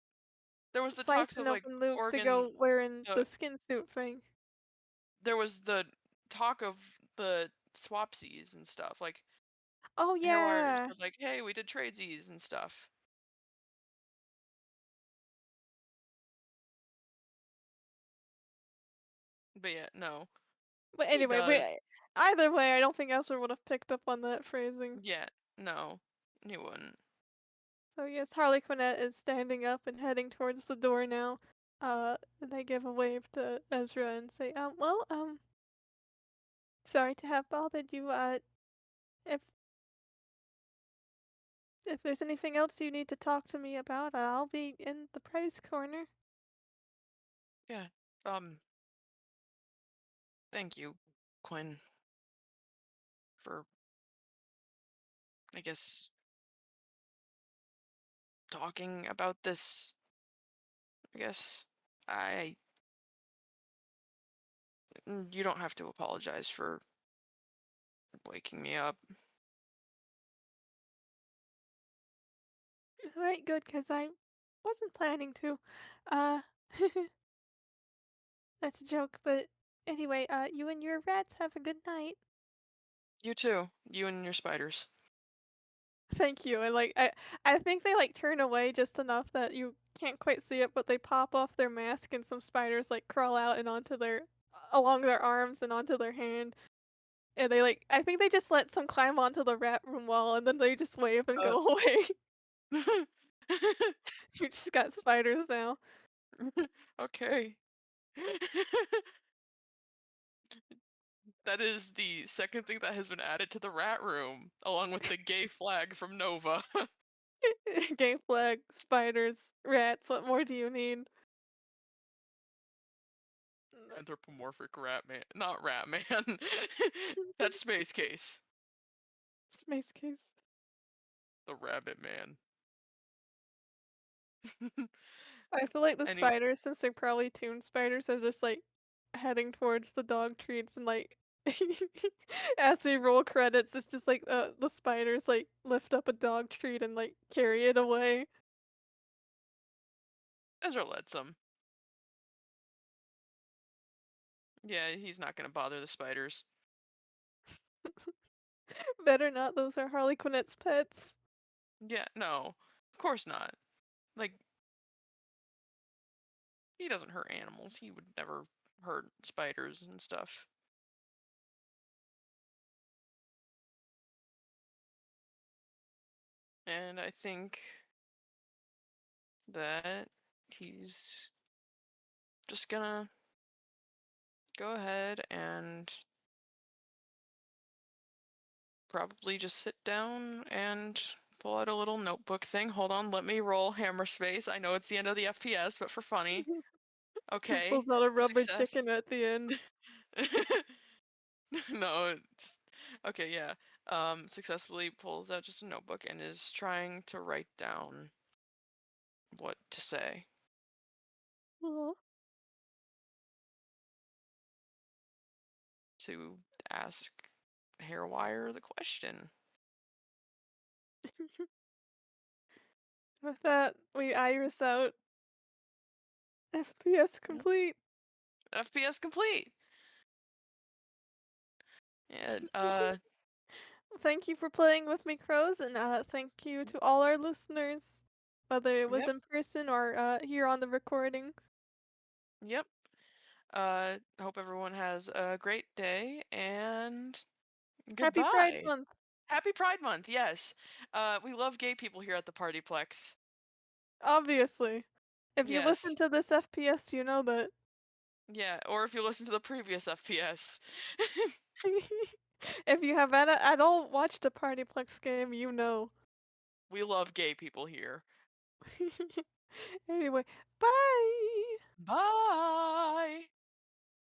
there was the talks slicing of like open Luke to organ. go wearing the The skin suit thing. there was the talk of the swapsies and stuff. Like Oh Hairwire yeah. said, like, "Hey, we did tradesies and stuff." But yeah, no, But he anyway, does. either way, I don't think Ezra would have picked up on that phrasing. Yeah, no, he wouldn't. So yes, Harlequinette is standing up and heading towards the door now. And I give a wave to Ezra and say, sorry to have bothered you. If if there's anything else you need to talk to me about, I'll be in the prize corner. Yeah. Thank you, Quinn, for I guess talking about this. I guess I you don't have to apologize for waking me up. Alright, good, 'cause Wasn't planning to. Uh, that's a joke, but anyway, you and your rats have a good night. You too. You and your spiders. Thank you. And like I think they like turn away just enough that you can't quite see it, but they pop off their mask and some spiders like crawl out and onto their along their arms and onto their hand. And they like I think they just let some climb onto the rat room wall and then they just wave and Uh, go away. You just got spiders now. okay. That is the second thing that has been added to the rat room, along with the gay flag from Nova. Game flag, spiders, rats, what more do you need? Anthropomorphic rat man. Not rat man. That's Space Case. Space case. The rabbit man. I feel like the Anyway, spiders, since they're probably toon spiders, are just like heading towards the dog treats and like as we roll credits, it's just like the spiders like lift up a dog treat and like carry it away. Ezra lets him. Yeah, he's not gonna bother the spiders. Better not, those are Harlequinette's pets. Yeah, no. Of course not. Like, he doesn't hurt animals. He would never hurt spiders and stuff. And I think that he's just gonna go ahead and probably just sit down and pull out a little notebook thing. Hold on, let me roll hammer space. I know it's the end of the FPS, but for funny. He Okay, pulls out a rubber success. chicken at the end. No, just okay, yeah. Successfully pulls out just a notebook and is trying to write down what to say Aw. to ask HareWire the question. With that, we iris out. FPS Yep. complete. FPS complete. And Thank you for playing with me, Crows, and thank you to all our listeners, whether it was yep, in person or here on the recording. yep. Hope everyone has a great day and Happy Pride goodbye. Month, Happy Pride Month, yes. We love gay people here at the PartyPlex. obviously. If you listen Yes. to this FPS, you know that. Yeah, or if you listen to the previous FPS. If you have at all watched a Partyplex game, you know. We love gay people here. Anyway, bye! Bye.